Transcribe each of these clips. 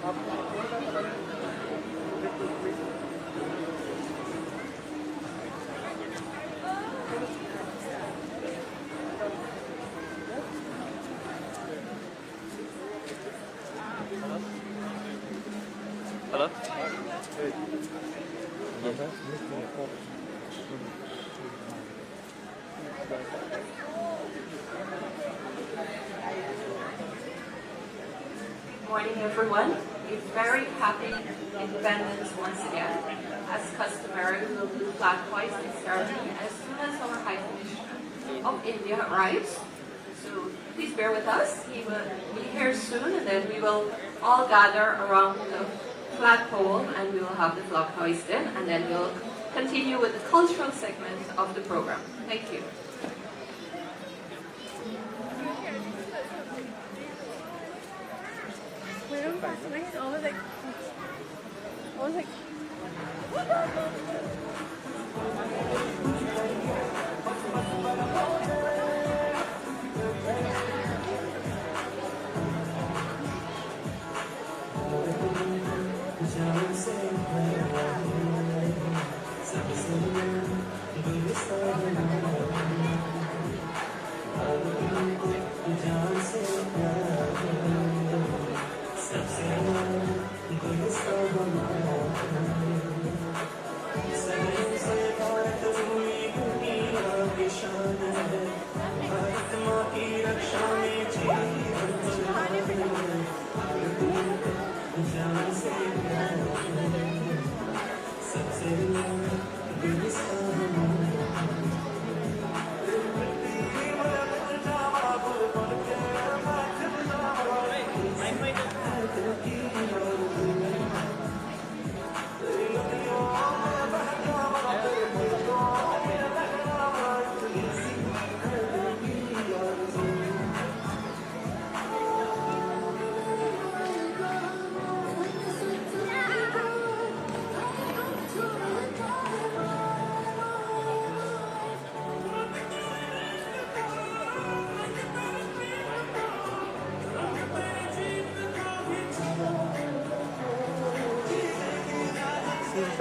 Hello? Good morning, everyone. A very happy Independence once again. As customary, we will do flag hoisting ceremony as soon as our High Commissioner of India arrives. So please bear with us. He will be here soon, and then we will all gather around the flagpole and we will have the flag hoisted, and then we'll continue with the cultural segment of the program. Thank you.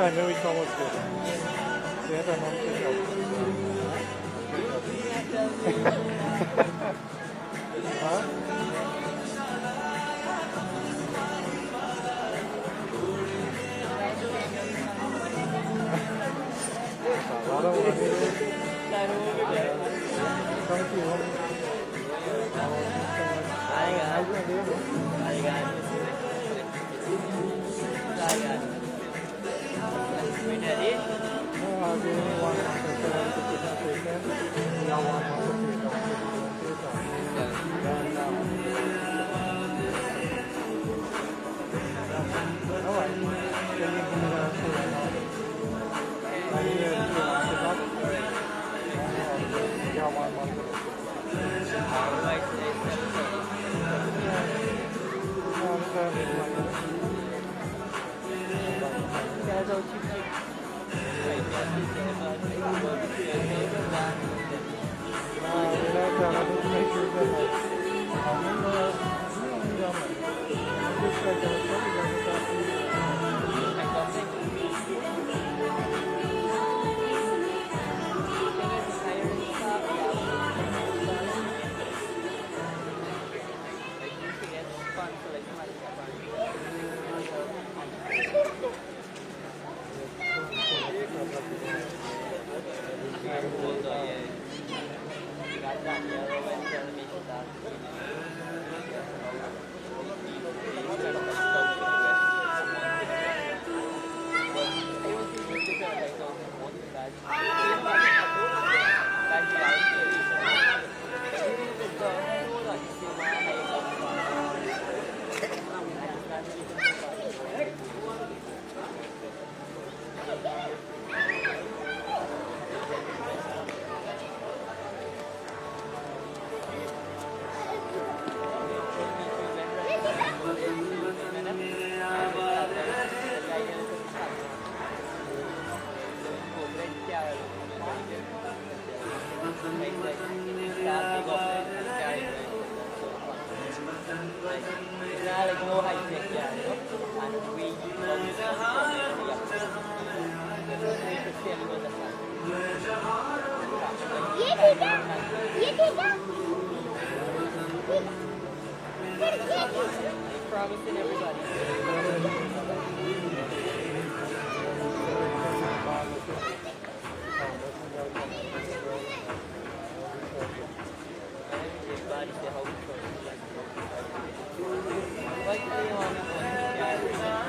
I know it's almost good. The other one huh? All right. no high tech, yeah, you know, and we use all this stuff from Korea. Especially when the sun. ये ठीक है ये ठीक है I'm promising everybody. Everybody say how we trust. Why do you want to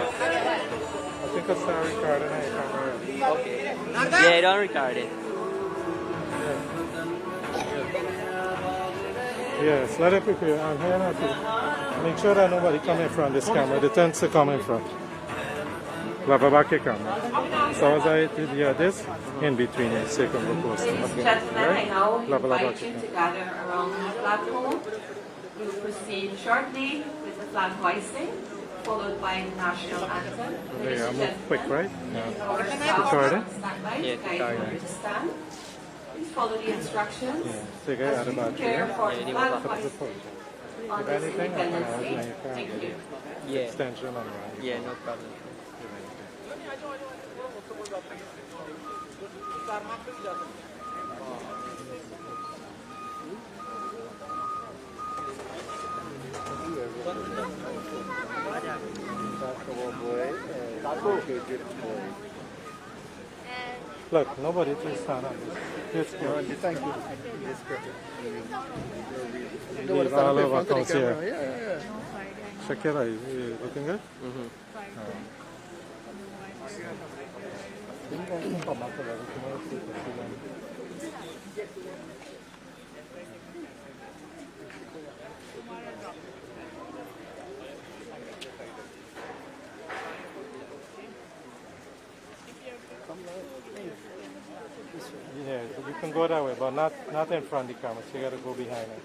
I think I start recording and you camera. Okay. Yeah, don't record it. Yes, let it prepare. I'm here now too. Make sure that nobody coming from this camera. The tents are coming from. Lava back your camera. So as I did here, this in between is second post. Ladies and gentlemen, I now Lava invite you to gather around the flagpole. We will proceed shortly with the flag hoisting, followed by the national anthem. Ladies Yeah, and move quick, gentlemen, right? our staff Recording? on standby Yeah, to guide you where to stand. Please follow the instructions Take it as out you of back prepare here. for Yeah, the they flag will Up to the hoisting pole. on If this anything, Independence I'll Day. have my Thank camera. you. Yeah. Extension on right. Yeah, no problem. Look, nobody please stand up. It's good. Thank you. Leave all over comes here. Check it out. You looking good? Yeah, you can go that way, but not in front of the camera. So you got to go behind it.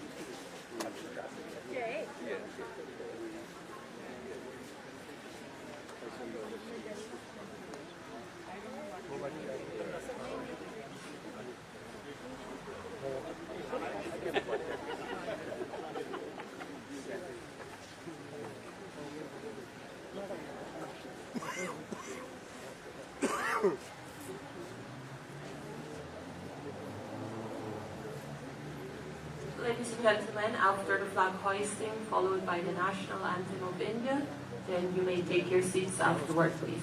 Ladies and gentlemen, after the flag hoisting, followed by the national anthem of India, then you may take your seats afterward, please.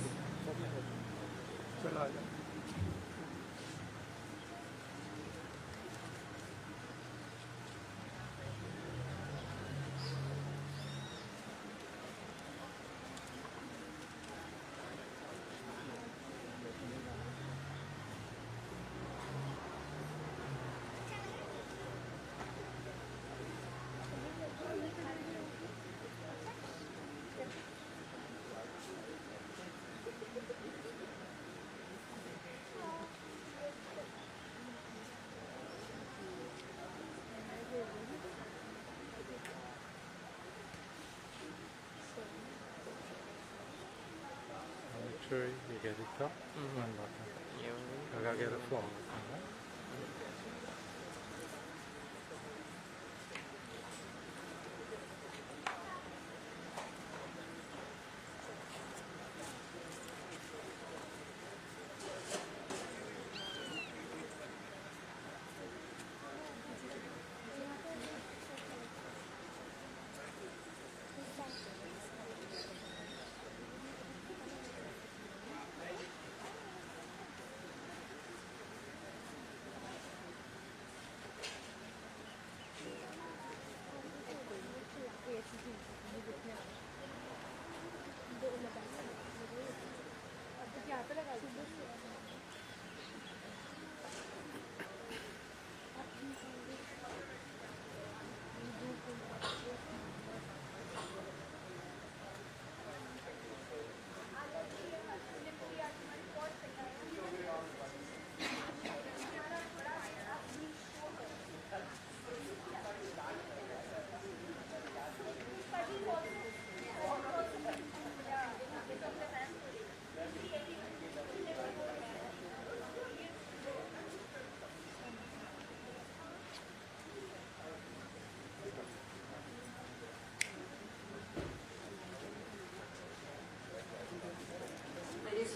Make sure you get it top and bottom. I gotta get a floor.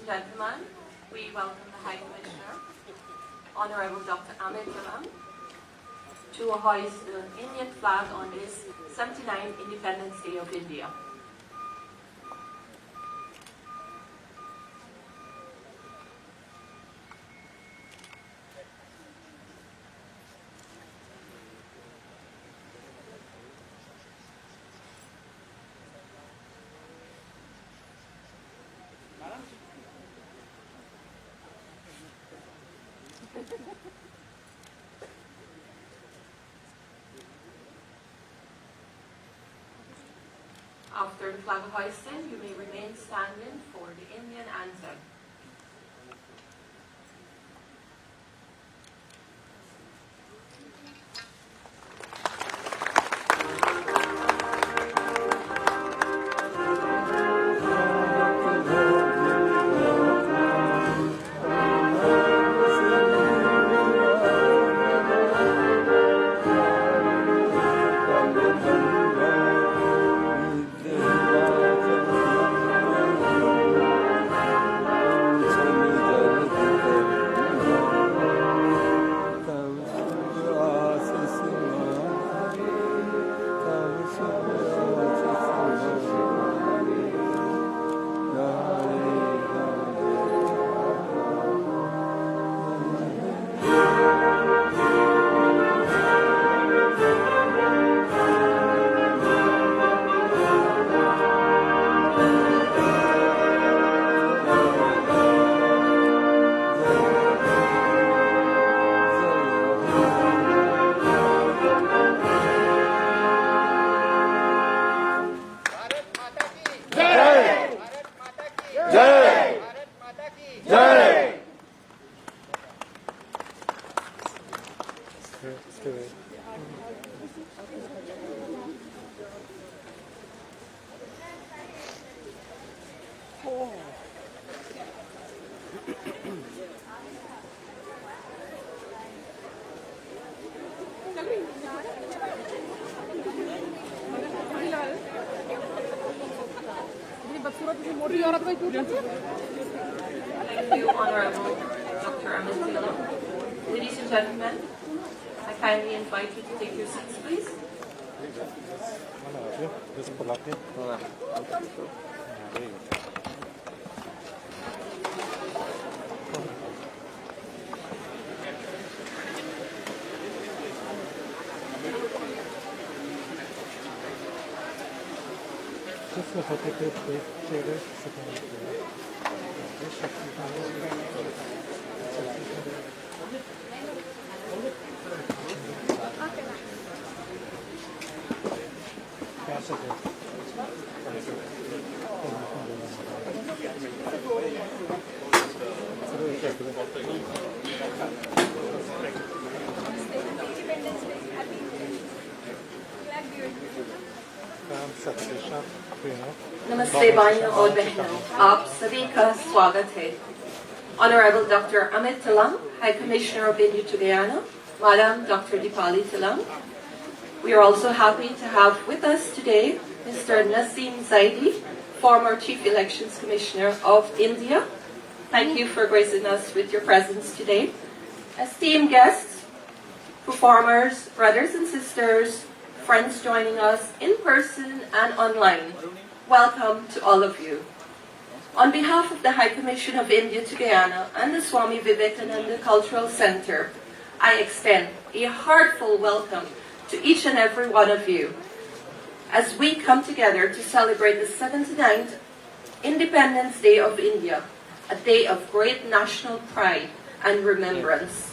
and gentlemen, we welcome the High Commissioner, Honorable Dr. Amit Talang, to hoist the Indian flag on this 79th Independence Day of India. After the flag hoisting, you may remain standing for the Indian anthem. Thank you, Honorable Dr. Amit Talang. Ladies and gentlemen, I kindly invite you to take your seats, please. Just pull up here. There you go. Just look at the good नमस्ते भाइयों और बहनों, आप सभी का स्वागत है. Honorable Dr. Amit Talang, High Commissioner of India to Guyana, Madam Dr. Dipali Talang. We are also happy to have with us today Mr. Naseem Zaidi, former Chief Elections Commissioner of India. Thank you for gracing us with your presence today. Esteemed guests, performers, brothers and sisters, friends joining us in person and online, welcome to all of you. On behalf of the High Commission of India to Guyana and the Swami Vivekananda Cultural Center, I extend a heartfelt welcome to each and every one of you as we come together to celebrate the 79th Independence Day of India, a day of great national pride and remembrance.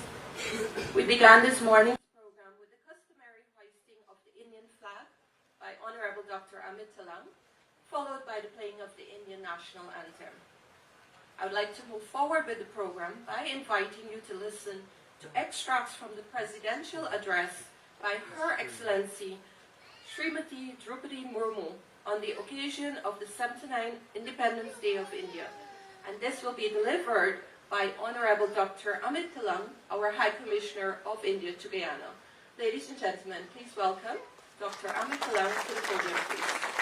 We began this morning's program with the customary hoisting of the Indian flag by Honorable Dr. Amit Talang, followed by the playing of the Indian national anthem. I would like to move forward with the program by inviting you to listen to extracts from the presidential address by Her Excellency Srimati Draupadi Murmu on the occasion of the 79th Independence Day of India. And this will be delivered by Honorable Dr. Amit Talang, our High Commissioner of India to Guyana. Ladies and gentlemen, please welcome Dr. Amit Talang to the podium, please.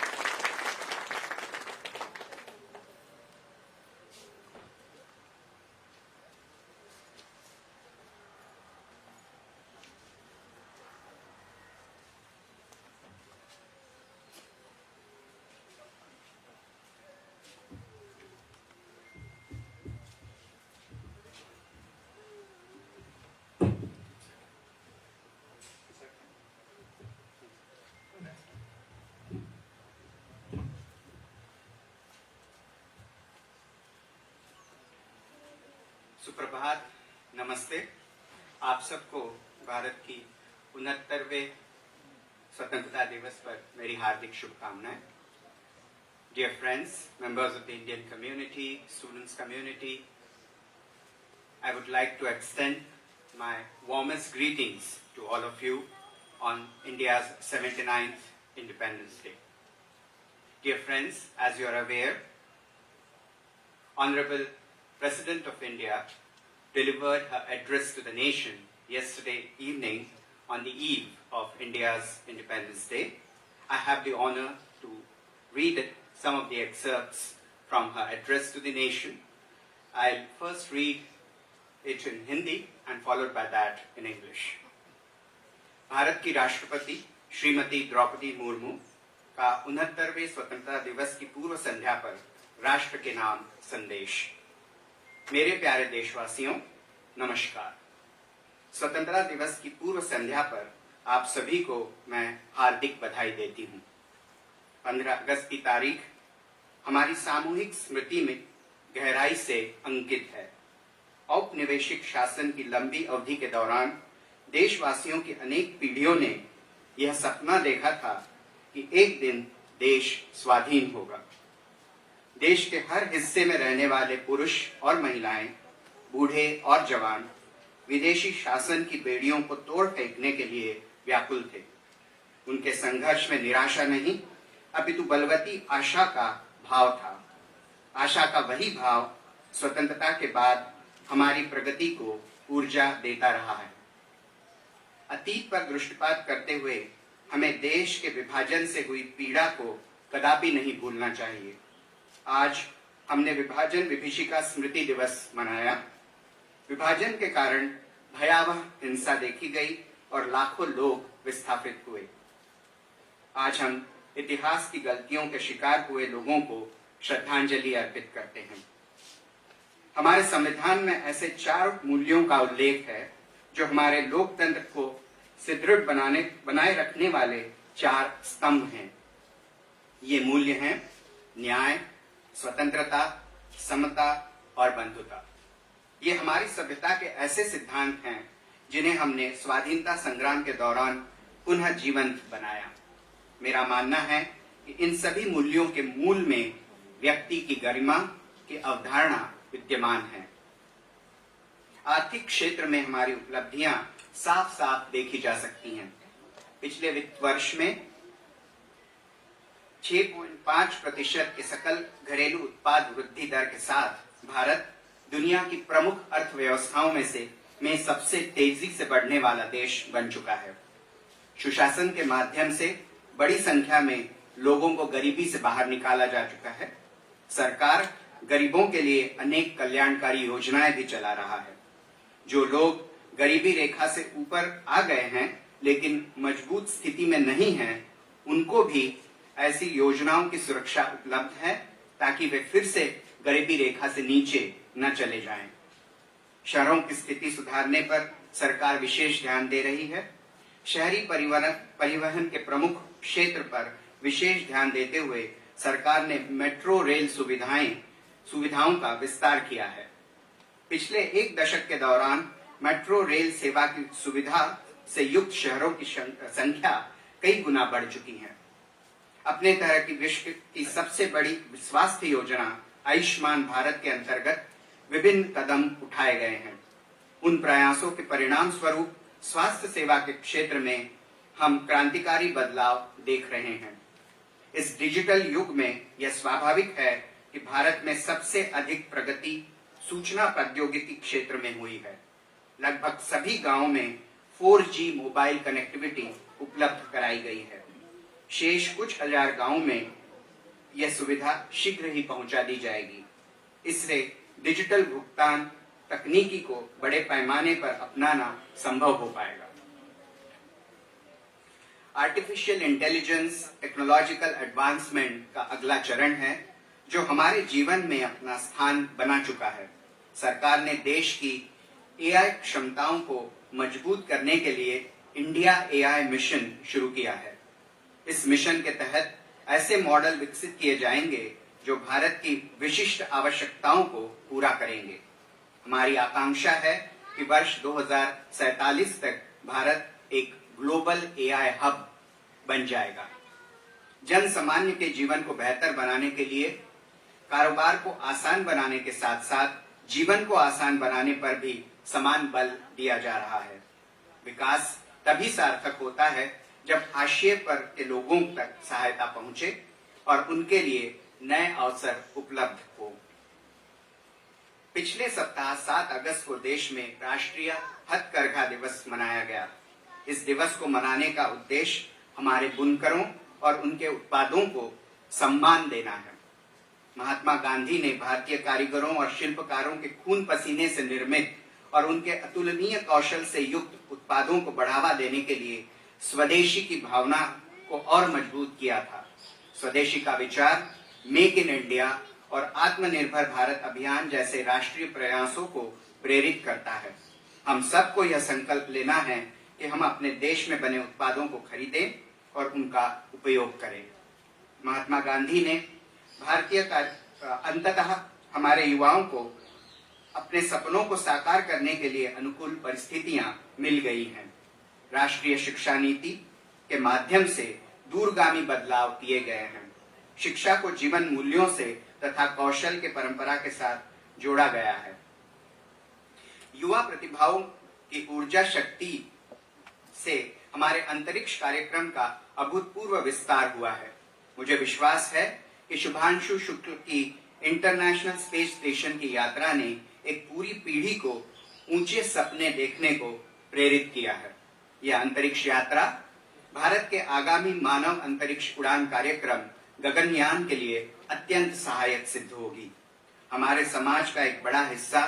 सुप्रभात, नमस्ते। आप सबको भारत की 69वें स्वतंत्रता दिवस पर मेरी हार्दिक शुभकामनाएं। Dear friends, members of the Indian community, students community, I would like to extend my warmest greetings to all of you on India's 79th Independence Day. Dear friends, as you are aware, Honorable President of India delivered her address to the nation yesterday evening on the eve of India's Independence Day. I have the honor to read some of the excerpts from her address to the nation. I'll first read it in Hindi and followed by that in English. Bharat की राष्ट्रपति श्रीमती द्रौपदी मुर्मू का 69वें स्वतंत्रता दिवस की पूर्व संध्या पर राष्ट्र के नाम संदेश। मेरे प्यारे देशवासियों, नमस्कार। स्वतंत्रता दिवस की पूर्व संध्या पर आप सभी को मैं हार्दिक बधाई देती हूँ। 15 अगस्त की तारीख हमारी सामूहिक स्मृति में गहराई से अंकित है। औपनिवेशिक शासन की लंबी अवधि के दौरान देशवासियों की अनेक पीढ़ियों ने यह सपना देखा था कि एक दिन देश स्वाधीन होगा। देश के हर हिस्से में रहने वाले पुरुष और महिलाएं, बूढ़े और जवान विदेशी शासन की बेड़ियों को तोड़ फेंकने के लिए व्याकुल थे। उनके संघर्ष में निराशा नहीं, अपितु बलवती आशा का भाव था। आशा का वही भाव स्वतंत्रता के बाद हमारी प्रगति को ऊर्जा देता रहा है। अतीत पर दृष्टिपात करते हुए हमें देश के विभाजन से हुई पीड़ा को कदापि नहीं भूलना चाहिए। आज हमने विभाजन विभीषिका स्मृति दिवस मनाया। विभाजन के कारण भयावह हिंसा देखी गई और लाखों लोग विस्थापित हुए। आज हम इतिहास की गलतियों के शिकार हुए लोगों को श्रद्धांजलि अर्पित करते हैं। हमारे संविधान में ऐसे 4 मूल्यों का उल्लेख है जो हमारे लोकतंत्र को सुदृढ़ बनाए रखने वाले 4 स्तंभ हैं। ये मूल्य हैं न्याय, स्वतंत्रता, समता और बंधुता। ये हमारी सभ्यता के ऐसे सिद्धांत हैं जिन्हें हमने स्वाधीनता संग्राम के दौरान पुनः जीवंत बनाया। मेरा मानना है कि इन सभी मूल्यों के मूल में व्यक्ति की गरिमा की अवधारणा विद्यमान है। आर्थिक क्षेत्र में हमारी उपलब्धियां साफ साफ देखी जा सकती हैं। पिछले वित्त वर्ष में 6.5% के सकल घरेलू उत्पाद वृद्धि दर के साथ भारत दुनिया की प्रमुख अर्थव्यवस्थाओं में सबसे तेजी से बढ़ने वाला देश बन चुका है। सुशासन के माध्यम से बड़ी संख्या में लोगों को गरीबी से बाहर निकाला जा चुका है। सरकार गरीबों के लिए अनेक कल्याणकारी योजनाएं भी चला रहा है। जो लोग गरीबी रेखा से ऊपर आ गए हैं लेकिन मजबूत स्थिति में नहीं हैं, उनको भी ऐसी योजनाओं की सुरक्षा उपलब्ध है ताकि वे फिर से गरीबी रेखा से नीचे न चले जाएं। शहरों की स्थिति सुधारने पर सरकार विशेष ध्यान दे रही है। शहरी परिवहन के प्रमुख क्षेत्र पर विशेष ध्यान देते हुए सरकार ने मेट्रो रेल सुविधाओं का विस्तार किया है। पिछले 1 दशक के दौरान मेट्रो रेल सेवा की सुविधा से युक्त शहरों की संख्या कई गुना बढ़ चुकी है। अपने तरह की विश्व की सबसे बड़ी स्वास्थ्य योजना आयुष्मान भारत के अंतर्गत विभिन्न कदम उठाए गए हैं। उन प्रयासों के परिणाम स्वरूप स्वास्थ्य सेवा के क्षेत्र में हम क्रांतिकारी बदलाव देख रहे हैं। इस डिजिटल युग में यह स्वाभाविक है कि भारत में सबसे अधिक प्रगति सूचना प्रौद्योगिकी क्षेत्र में हुई है। लगभग सभी गांवों में 4G मोबाइल कनेक्टिविटी उपलब्ध कराई गई है। शेष कुछ हजार गांवों में यह सुविधा शीघ्र ही पहुंचा दी जाएगी। इससे डिजिटल भुगतान तकनीकी को बड़े पैमाने पर अपनाना संभव हो पाएगा। आर्टिफिशियल इंटेलिजेंस टेक्नोलॉजिकल एडवांसमेंट का अगला चरण है जो हमारे जीवन में अपना स्थान बना चुका है। सरकार ने देश की AI क्षमताओं को मजबूत करने के लिए इंडिया AI मिशन शुरू किया है। इस मिशन के तहत ऐसे मॉडल विकसित किए जाएंगे जो भारत की विशिष्ट आवश्यकताओं को पूरा करेंगे। हमारी आकांक्षा है कि वर्ष 2047 तक भारत एक ग्लोबल एआई हब बन जाएगा। जन सामान्य के जीवन को बेहतर बनाने के लिए कारोबार को आसान बनाने के साथ साथ जीवन को आसान बनाने पर भी समान बल दिया जा रहा है। विकास तभी सार्थक होता है जब हाशिए पर के लोगों तक सहायता पहुंचे और उनके लिए नए अवसर उपलब्ध हो। पिछले सप्ताह 7 अगस्त को देश में राष्ट्रीय हथकरघा दिवस मनाया गया। इस दिवस को मनाने का उद्देश्य हमारे बुनकरों और उनके उत्पादों को सम्मान देना है। महात्मा गांधी ने भारतीय कारीगरों और शिल्पकारों के खून पसीने से निर्मित और उनके अतुलनीय कौशल से युक्त उत्पादों को बढ़ावा देने के लिए स्वदेशी की भावना को और मजबूत किया था। स्वदेशी का विचार मेक इन इंडिया और आत्मनिर्भर भारत अभियान जैसे राष्ट्रीय प्रयासों को प्रेरित करता है। हम सबको यह संकल्प लेना है कि हम अपने देश में बने उत्पादों को खरीदें और उनका उपयोग करें। महात्मा गांधी ने अंततः हमारे युवाओं को अपने सपनों को साकार करने के लिए अनुकूल परिस्थितियां मिल गई हैं। राष्ट्रीय शिक्षा नीति के माध्यम से दूरगामी बदलाव किए गए हैं। शिक्षा को जीवन मूल्यों से तथा कौशल के परंपरा के साथ जोड़ा गया है। युवा प्रतिभाओं की ऊर्जा शक्ति से हमारे अंतरिक्ष कार्यक्रम का अभूतपूर्व विस्तार हुआ है। मुझे विश्वास है कि शुभांशु शुक्ल की इंटरनेशनल स्पेस स्टेशन की यात्रा ने एक पूरी पीढ़ी को ऊंचे सपने देखने को प्रेरित किया है। यह अंतरिक्ष यात्रा भारत के आगामी मानव अंतरिक्ष उड़ान कार्यक्रम गगनयान के लिए अत्यंत सहायक सिद्ध होगी। हमारे समाज का एक बड़ा हिस्सा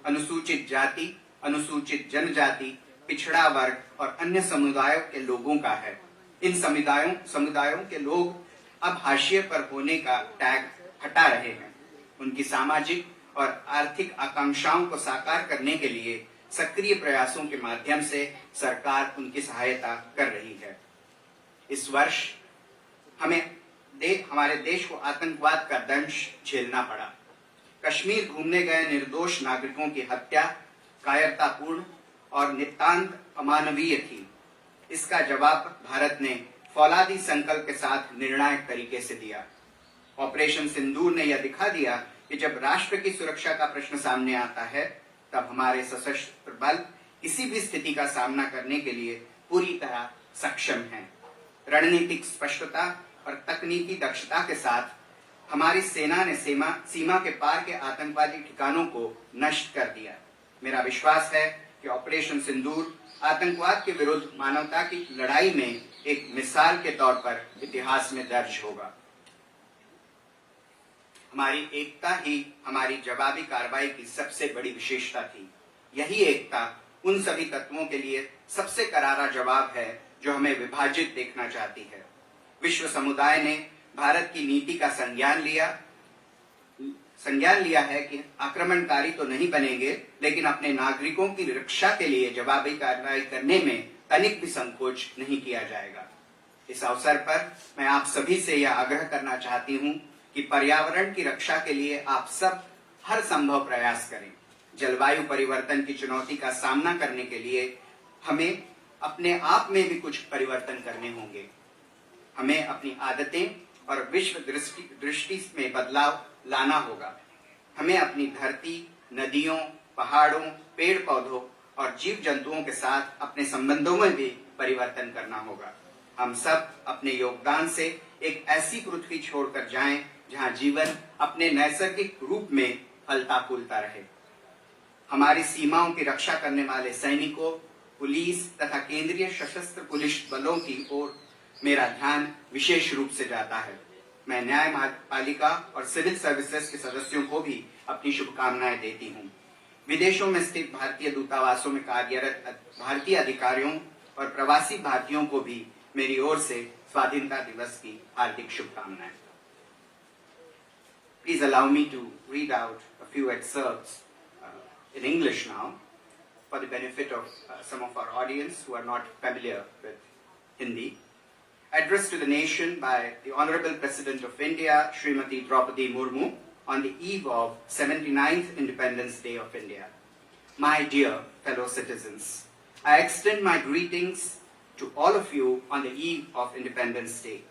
अनुसूचित जाति, अनुसूचित जनजाति, पिछड़ा वर्ग और अन्य समुदायों के लोगों का है। इन समुदायों के लोग अब हाशिए पर होने का टैग हटा रहे हैं। उनकी सामाजिक और आर्थिक आकांक्षाओं को साकार करने के लिए सक्रिय प्रयासों के माध्यम से सरकार उनकी सहायता कर रही है। इस वर्ष हमारे देश को आतंकवाद का दंश झेलना पड़ा। कश्मीर घूमने गए निर्दोष नागरिकों की हत्या कायरतापूर्ण और नितांत अमानवीय थी। इसका जवाब भारत ने फौलादी संकल्प के साथ निर्णायक तरीके से दिया। ऑपरेशन सिंदूर ने यह दिखा दिया कि जब राष्ट्र की सुरक्षा का प्रश्न सामने आता है तब हमारे सशस्त्र बल किसी भी स्थिति का सामना करने के लिए पूरी तरह सक्षम हैं। रणनीतिक स्पष्टता और तकनीकी दक्षता के साथ हमारी सेना ने सीमा के पार के आतंकवादी ठिकानों को नष्ट कर दिया। मेरा विश्वास है कि ऑपरेशन सिंदूर आतंकवाद के विरुद्ध मानवता की लड़ाई में एक मिसाल के तौर पर इतिहास में दर्ज होगा। हमारी एकता ही हमारी जवाबी कार्रवाई की सबसे बड़ी विशेषता थी। यही एकता उन सभी तत्वों के लिए सबसे करारा जवाब है जो हमें विभाजित देखना चाहती है। विश्व समुदाय ने भारत की नीति का संज्ञान लिया है कि आक्रमणकारी तो नहीं बनेंगे, लेकिन अपने नागरिकों की रक्षा के लिए जवाबी कार्रवाई करने में तनिक भी संकोच नहीं किया जाएगा। इस अवसर पर मैं आप सभी से यह आग्रह करना चाहती हूं कि पर्यावरण की रक्षा के लिए आप सब हर संभव प्रयास करें। जलवायु परिवर्तन की चुनौती का सामना करने के लिए हमें अपने आप में भी कुछ परिवर्तन करने होंगे। हमें अपनी आदतें और विश्व दृष्टि में बदलाव लाना होगा। हमें अपनी धरती, नदियों, पहाड़ों, पेड़ पौधों और जीव जंतुओं के साथ अपने संबंधों में भी परिवर्तन करना होगा। हम सब अपने योगदान से एक ऐसी पृथ्वी छोड़कर जाएं जहां जीवन अपने नैसर्गिक रूप में फलता फूलता रहे। हमारी सीमाओं की रक्षा करने वाले सैनिकों, पुलिस तथा केंद्रीय सशस्त्र पुलिस बलों की ओर मेरा ध्यान विशेष रूप से जाता है। मैं न्यायपालिका और सिविल सर्विसेज के सदस्यों को भी अपनी शुभकामनाएं देती हूं। विदेशों में स्थित भारतीय दूतावासों में कार्यरत भारतीय अधिकारियों और प्रवासी भारतीयों को भी मेरी ओर से स्वाधीनता दिवस की हार्दिक शुभकामनाएं। Please allow me to read out a few excerpts in English now for the benefit of some of our audience who are not familiar with Hindi. Address to the nation by the Honorable President of India, Srimati Draupadi Murmu, on the eve of 79th Independence Day of India. my dear fellow citizens, I extend my greetings to all of you on the eve of Independence Day.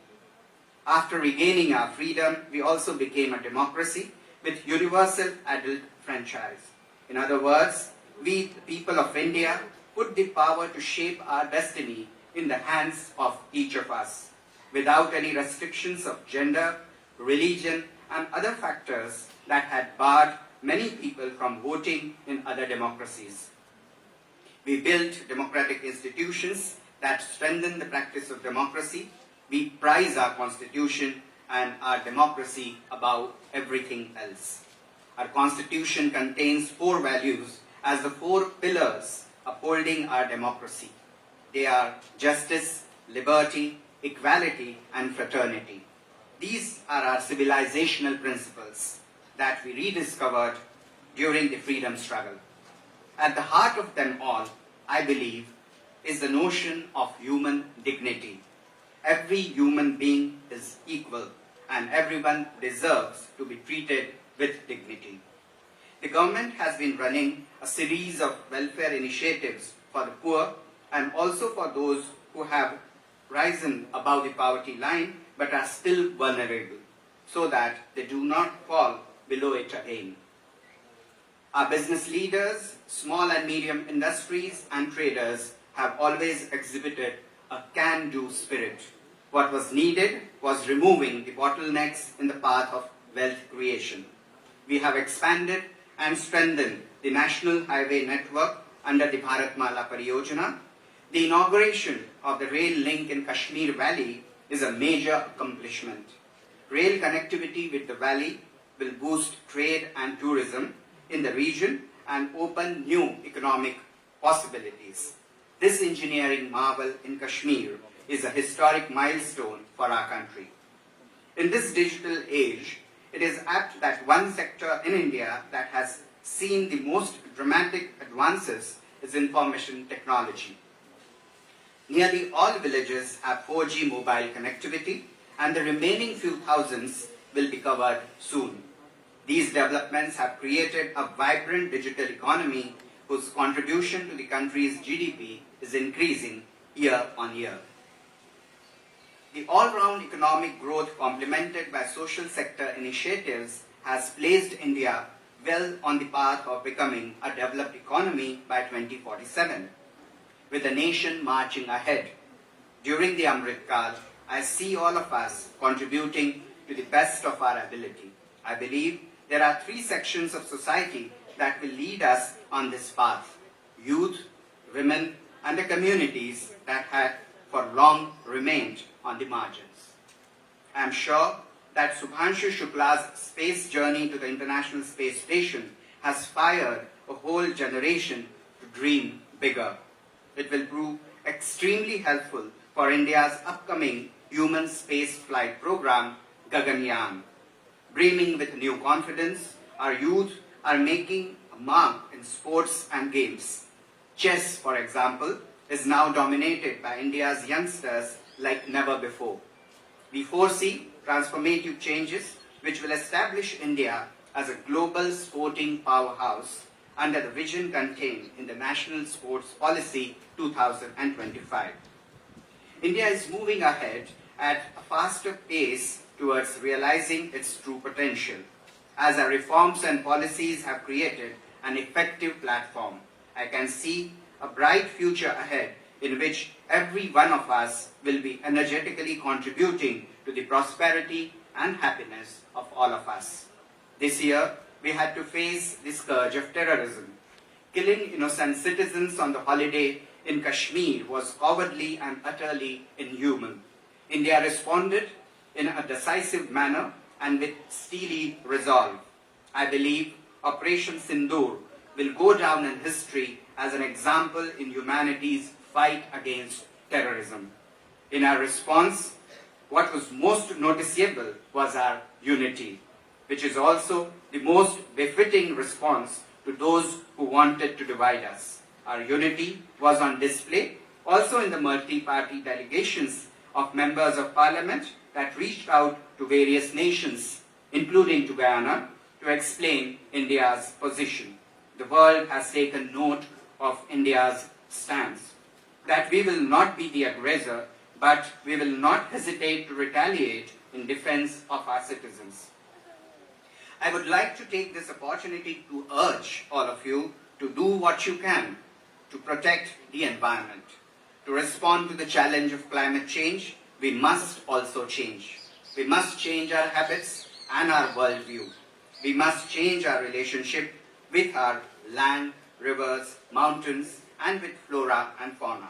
After regaining our freedom, we also became a democracy with universal adult franchise. In other words, we, the people of India, put the power to shape our destiny in the hands of each of us, without any restrictions of gender, religion, and other factors that had barred many people from voting in other democracies. We built democratic institutions that strengthen the practice of democracy. We prize our constitution and our democracy above everything else. Our constitution contains 4 values as the 4 pillars upholding our democracy. They are justice, liberty, equality, and fraternity. These are our civilizational principles that we rediscovered during the freedom struggle. At the heart of them all, I believe, is the notion of human dignity. Every human being is equal and everyone deserves to be treated with dignity. The government has been running a series of welfare initiatives for the poor and also for those who have risen above the poverty line but are still vulnerable, so that they do not fall below it again. Our business leaders, small and medium industries and traders have always exhibited a can-do spirit. What was needed was removing the bottlenecks in the path of wealth creation. We have expanded and strengthened the national highway network under the Bharatmala Pariyojana. The inauguration of the rail link in Kashmir Valley is a major accomplishment. Rail connectivity with the valley will boost trade and tourism in the region and open new economic possibilities. This engineering marvel in Kashmir is a historic milestone for our country. In this digital age, it is apt that one sector in India that has seen the most dramatic advances is information technology. Nearly all villages have 4G mobile connectivity, and the remaining few thousands will be covered soon. These developments have created a vibrant digital economy whose contribution to the country's GDP is increasing year on year. The all-round economic growth complemented by social sector initiatives has placed India well on the path of becoming a developed economy by 2047. With the nation marching ahead, during the Amrit Kal, I see all of us contributing to the best of our ability. I believe there are 3 sections of society that will lead us on this path: youth, women, and the communities that had for long remained on the margins. I am sure that Subhanshu Shukla's space journey to the International Space Station has fired a whole generation to dream bigger. It will prove extremely helpful for India's upcoming human space flight program, Gaganyaan. Brimming with new confidence, our youth are making a mark in sports and games. Chess, for example, is now dominated by India's youngsters like never before. We foresee transformative changes which will establish India as a global sporting powerhouse under the vision contained in the National Sports Policy 2025. India is moving ahead at a faster pace towards realizing its true potential, as our reforms and policies have created an effective platform. I can see a bright future ahead in which every one of us will be energetically contributing to the prosperity and happiness of all of us. This year, we had to face the scourge of terrorism. Killing innocent citizens on the holiday in Kashmir was cowardly and utterly inhuman. India responded in a decisive manner and with steely resolve. I believe Operation Sindoor will go down in history as an example in humanity's fight against terrorism. In our response, what was most noticeable was our unity, which is also the most befitting response to those who wanted to divide us. Our unity was on display also in the multi-party delegations of members of parliament that reached out to various nations, including to Guyana, to explain India's position. the world has taken note of India's stance, that we will not be the aggressor, but we will not hesitate to retaliate in defense of our citizens. I would like to take this opportunity to urge all of you to do what you can to protect the environment. To respond to the challenge of climate change, we must also change. We must change our habits and our worldview. We must change our relationship with our land, rivers, mountains, and with flora and fauna.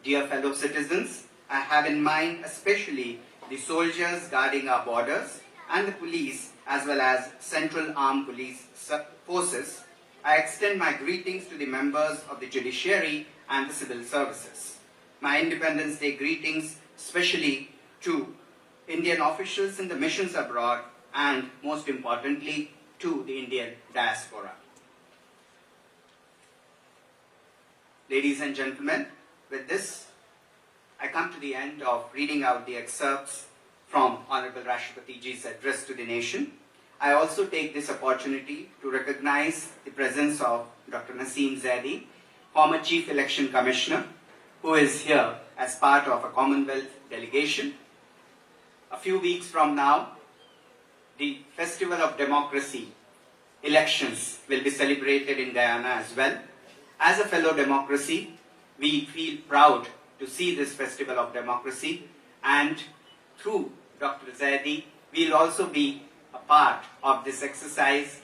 Dear fellow citizens, I have in mind especially the soldiers guarding our borders and the police as well as Central Armed Police Forces. I extend my greetings to the members of the judiciary and the civil services. My Independence Day greetings especially to Indian officials in the missions abroad and most importantly to the Indian diaspora. Ladies and gentlemen, with this, I come to the end of reading out the excerpts from Honorable Rashtrapati Ji's address to the nation. I also take this opportunity to recognize the presence of Dr. Naseem Zaidi, former Chief Election Commissioner, who is here as part of a Commonwealth delegation. A few weeks from now, the Festival of Democracy elections will be celebrated in Guyana as well. As a fellow democracy, we feel proud to see this Festival of Democracy, and through Dr. Zaidi, we will also be a part of this exercise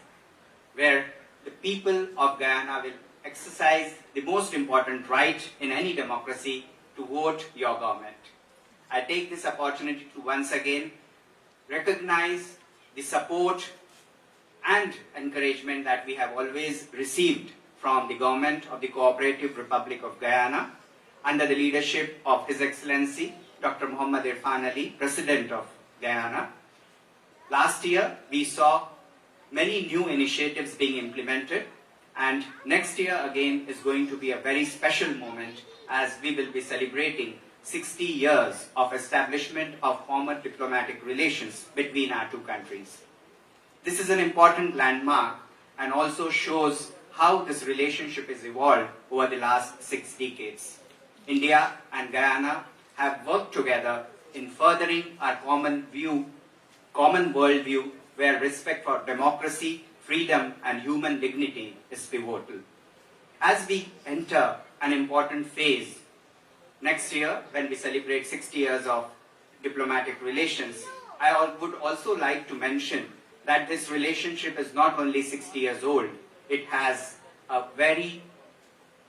where the people of Guyana will exercise the most important right in any democracy to vote your government. I take this opportunity to once again recognize the support and encouragement that we have always received from the government of the Cooperative Republic of Guyana under the leadership of His Excellency Dr. Muhammad Irfan Ali, President of Guyana. Last year, we saw many new initiatives being implemented, and next year again is going to be a very special moment as we will be celebrating 60 years of establishment of formal diplomatic relations between our two countries. This is an important landmark and also shows how this relationship has evolved over the last 6 decades. India and Guyana have worked together in furthering our common worldview where respect for democracy, freedom and human dignity is pivotal. As we enter an important phase next year when we celebrate 60 years of diplomatic relations, I would also like to mention that this relationship is not only 60 years old, it has a very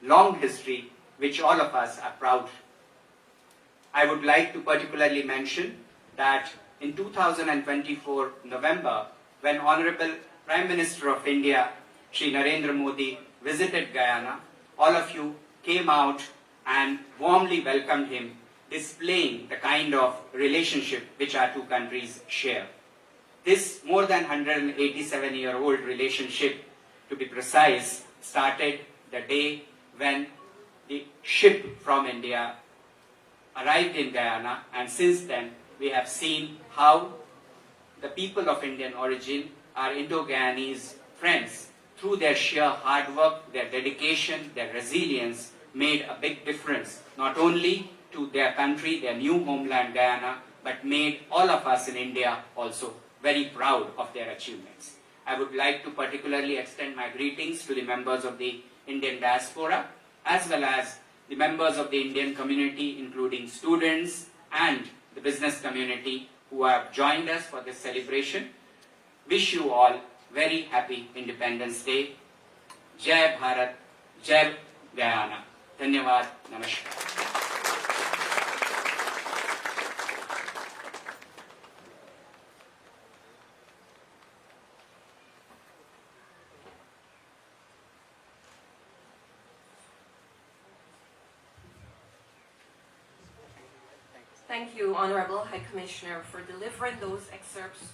long history which all of us are proud. I would like to particularly mention that in 2024 November, when Honorable Prime Minister of India, Shri Narendra Modi, visited Guyana, all of you came out and warmly welcomed him, displaying the kind of relationship which our two countries share. This more than 187-year-old relationship, to be precise, started the day when the ship from India arrived in Guyana, and since then we have seen how the people of Indian origin, our Indo-Guyanese friends, through their sheer hard work, their dedication, their resilience, made a big difference, not only to their country, their new homeland Guyana, but made all of us in India also very proud of their achievements. I would like to particularly extend my greetings to the members of the Indian diaspora, as well as the members of the Indian community, including students and the business community who have joined us for this celebration. Wish you all very happy Independence Day. Jai Bharat, Jai Guyana. Dhanyavad, Namaskar. Thank you, Honorable High Commissioner, for delivering those excerpts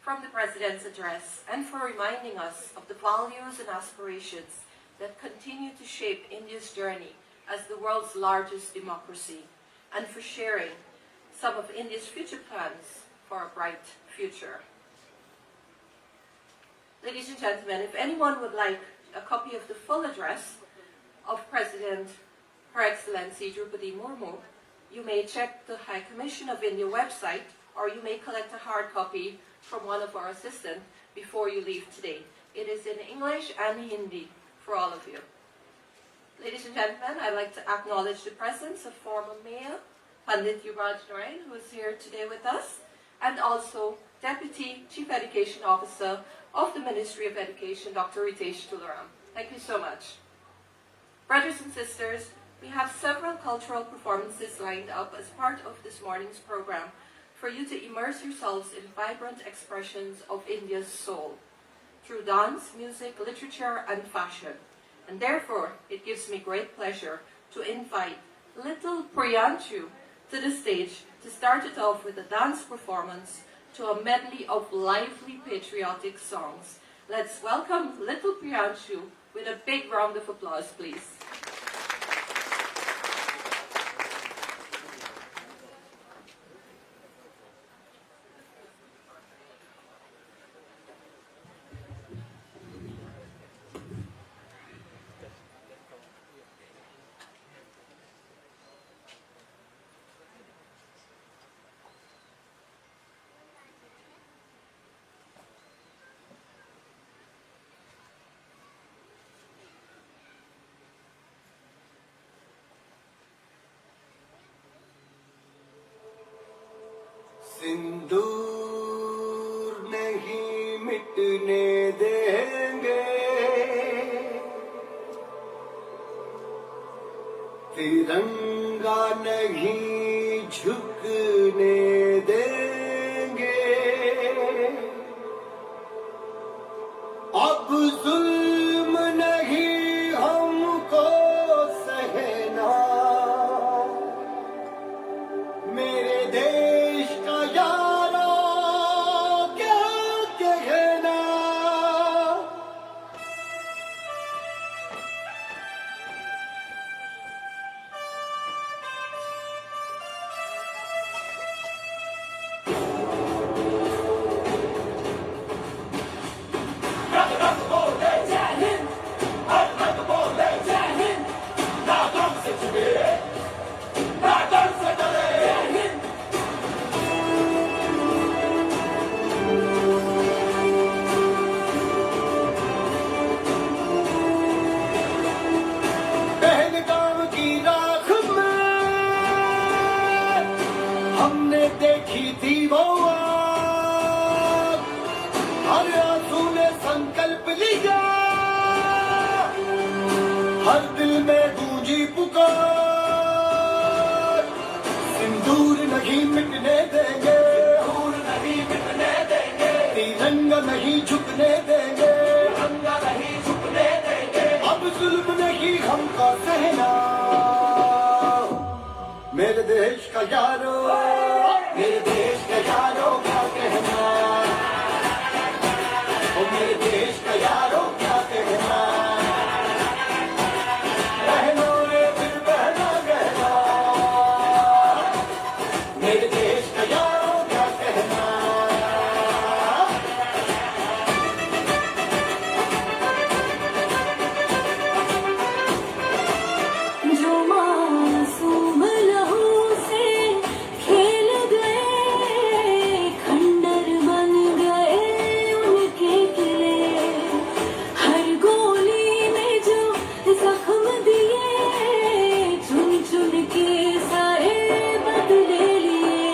from the President's address and for reminding us of the values and aspirations that continue to shape India's journey as the world's largest democracy, and for sharing some of India's future plans for a bright future. Ladies and gentlemen, if anyone would like a copy of the full address of President Her Excellency Drupadi Murmu, you may check the High Commission of India website, or you may collect a hard copy from one of our assistants before you leave today. It is in English and Hindi for all of you. Ladies and gentlemen, I'd like to acknowledge the presence of former Mayor Pandit Yuvraj Narain, who is here today with us, and also Deputy Chief Education Officer of the Ministry of Education, Dr. Ritesh Tularam. Thank you so much. Brothers and sisters, we have several cultural performances lined up as part of this morning's program for you to immerse yourselves in vibrant expressions of India's soul through dance, music, literature, and fashion. And therefore, it gives me great pleasure to invite little Priyanshu to the stage to start it off with a dance performance to a medley of lively patriotic songs. Let's welcome little Priyanshu with a big round of applause, please. सिंदूर नहीं मिटने देंगे, तिरंगा नहीं झुकने देंगे, अब जुल्म नहीं हमको सहना, मेरे देश का यारो क्या कहना। पहलगाम की राख में हमने देखी थी वो आग, हर आंसू ने संकल्प लिया, हर दिल में गूंजी पुकार, सिंदूर नहीं मिटने देंगे, सिंदूर नहीं मिटने देंगे, तिरंगा नहीं झुकने देंगे, तिरंगा नहीं झुकने देंगे, अब जुल्म नहीं हमका सहना, मेरे देश का यारो, मेरे देश का यारो क्या कहना, ओ मेरे देश का यारो क्या कहना, बहनों ने फिर बहना कहना, मेरे देश का यारो क्या कहना। जो मासूम लहू से खेल गए, खंडर बन गए उनके किले, हर गोली में जो जख्म दिए, चुन चुन के सारे बदले लिए।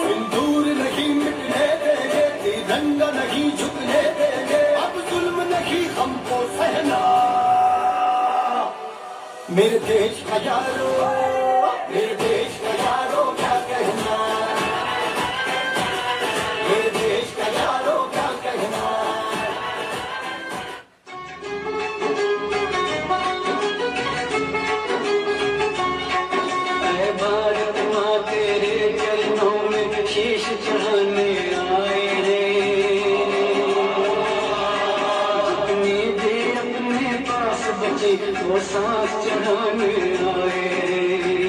सिंदूर नहीं मिटने देंगे, तिरंगा नहीं झुकने देंगे, अब जुल्म नहीं हमको सहना, मेरे देश का यारो, मेरे देश का यारो क्या कहना, मेरे देश का यारो क्या कहना। ऐ भारत माँ तेरे चरणों में शीश चढ़ाने आए रे, जितनी भी अपने पास बची वो सांस चढ़ाने आए रे।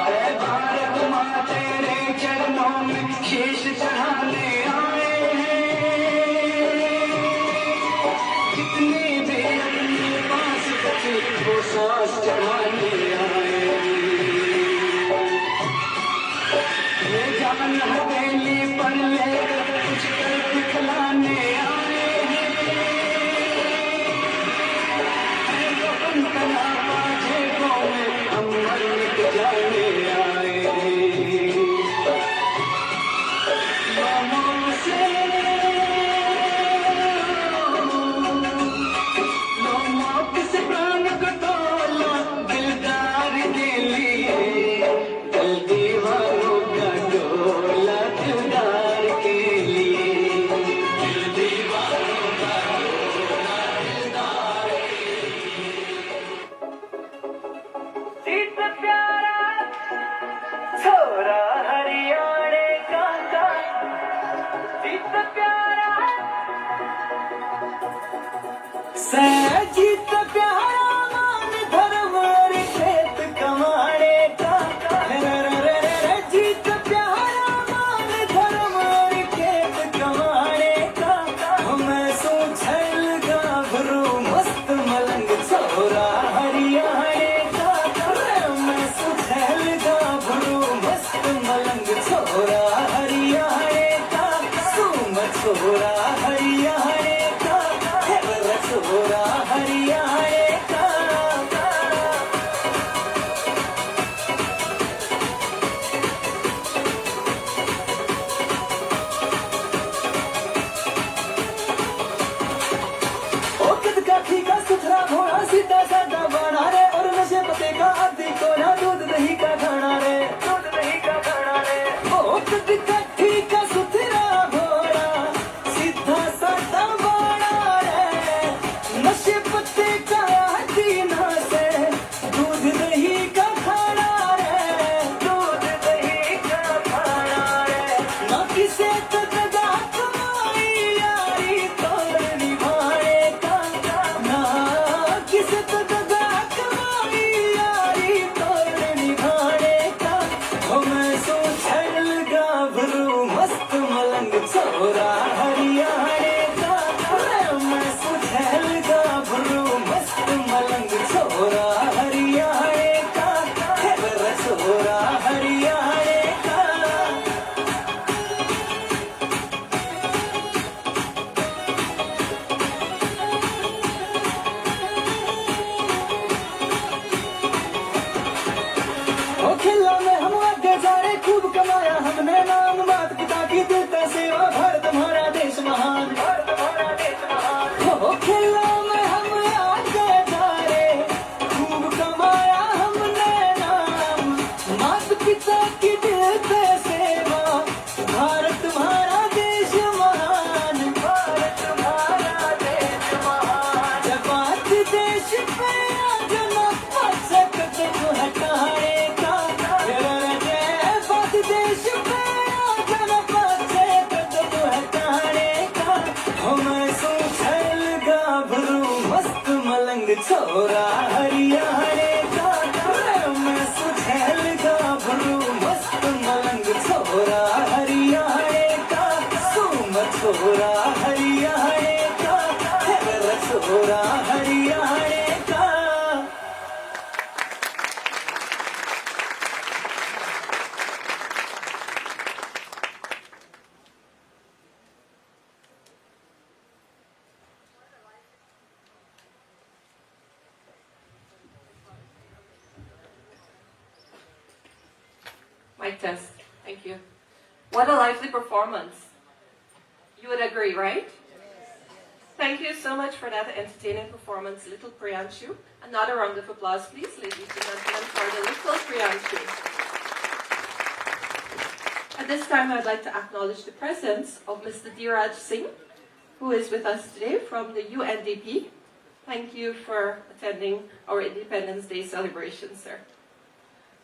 ऐ भारत माँ तेरे चरणों में शीश चढ़ाने आए हैं, वो सांस चढ़ाने आए ये जान हथेली पर लेकर कुछ कर दिखलाने आए वतन तना बाजे गाँव में हम मर मिट जाने आए मामों से लो मौत से प्राण को तोला दिलदार के लिए दिल दीवानों का डोला दिलदार के लिए दिल दीवानों का डोला दिलदार जीत प्यारा छोरा हरियाणे का जीत प्यारा जीत प्यारा मान धर्म और खेत कमाने का जीत प्यारा मान धर्म और खेत कमाने का मैं सोचल गाभरू मस्त मलंग छोरा हरियाणे का मैं सोचल गाभरू मस्त मलंग छोरा हरियाणे का सुम छोरा हरियाणे का छोरा हरियाणे का ओ किद का ठीका सुथरा घोड़ा सीधा साधा बाणा रे और नशे पते का आदि को ना दूध दही का खाना रे ओ किद का ठीका सुथरा घोड़ा सीधा साधा बाणा रे नशे पत्ते का दीना से दूध दही का खाना रे ना किसे तदा कमाई यारी तोड़ निभाने का ना किसे तदा कमाई यारी तोड़ निभाने का मैं सोचल गाभरू मस्त मलंग छोरा हरियाणे का मैं सोचल गाभरू मस्त मलंग छोरा हरियाणे का छोरा हरियाणे का ओ खिला में हम आगे जा रहे खूब कमाया हमने नाम मात पिता की देता सेवा भारत हमारा देश महान ओ खिला में हम आगे जा रहे खूब कमाया हमने नाम मात पिता की देते सेवा भारत हमारा देश महान जब बात देश पे आ जाना पाछे कदम हटाने का बात देश पे आ जाना पाछे कदम हटाने का मैं सोचल गाभरू मस्त मलंग छोरा हरियाणे का मैं सोचल गाभरू मस्त मलंग छोरा हरियाणे का सुम छोरा हरियाणे का छोरा हरियाणे का Mic test. Thank you. What a lively performance. You would agree, right? Thank you so much for that entertaining performance, Little Priyanshu. Another round of applause, please, ladies and gentlemen, for the Little Priyanshu. At this time, I'd like to acknowledge the presence of Mr. Dheeraj Singh, who is with us today from the UNDP. Thank you for attending our Independence Day celebration, sir.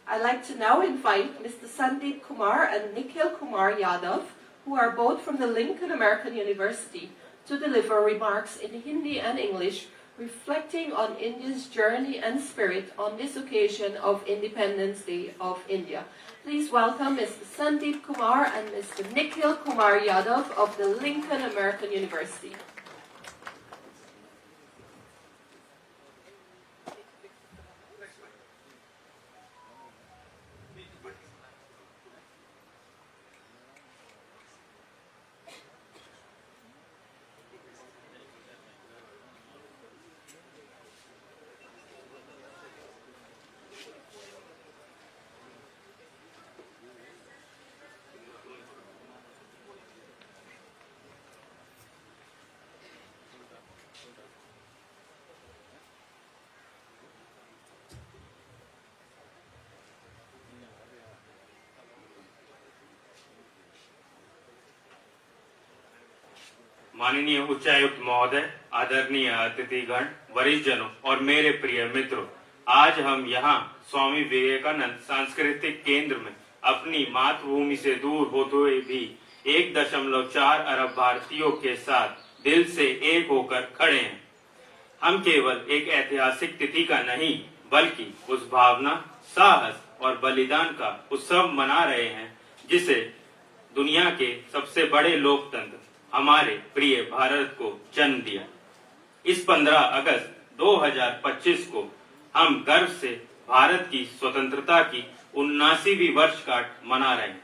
I'd like to now invite Mr. Sandeep Kumar and Nikhil Kumar Yadav, who are both from the Lincoln American University, to deliver remarks in Hindi and English reflecting on India's journey and spirit on this occasion of Independence Day of India. Please welcome Mr. Sandeep Kumar and Mr. Nikhil Kumar Yadav of the Lincoln American University. माननीय उच्चायुक्त महोदय, आदरणीय अतिथिगण, वरिष्ठ जनों और मेरे प्रिय मित्रों, आज हम यहाँ स्वामी विवेकानंद सांस्कृतिक केंद्र में अपनी मातृभूमि से दूर होते हुए भी 1.4 अरब भारतीयों के साथ दिल से एक होकर खड़े हैं। हम केवल एक ऐतिहासिक तिथि का नहीं बल्कि उस भावना, साहस और बलिदान का उत्सव मना रहे हैं जिसे दुनिया के सबसे बड़े लोकतंत्र हमारे प्रिय भारत को जन्म दिया। इस 15 अगस्त 2025 को हम गर्व से भारत की स्वतंत्रता की 79वीं वर्षगांठ मना रहे हैं।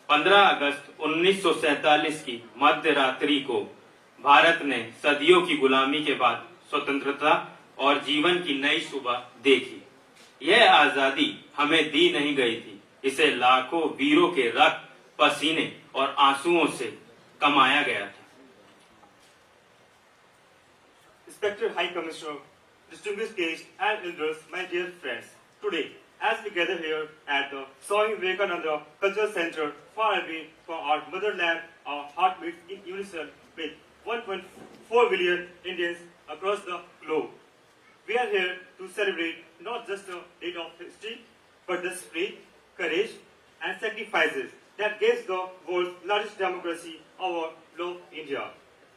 15 अगस्त 1947 की मध्य रात्रि को भारत ने सदियों की गुलामी के बाद स्वतंत्रता और जीवन की नई सुबह देखी। यह आजादी हमें दी नहीं गई थी, इसे लाखों वीरों के रक्त, पसीने और आंसुओं से कमाया गया था। Respected High Commissioner, distinguished guests and elders, my dear friends, today, as we gather here at the Swami Vivekananda Cultural Center, far away from our motherland, our heart beats in unison with 1.4 billion Indians across the globe. We are here to celebrate not just a date of history, but the spirit, courage, and sacrifices that gives the world's largest democracy, our beloved India.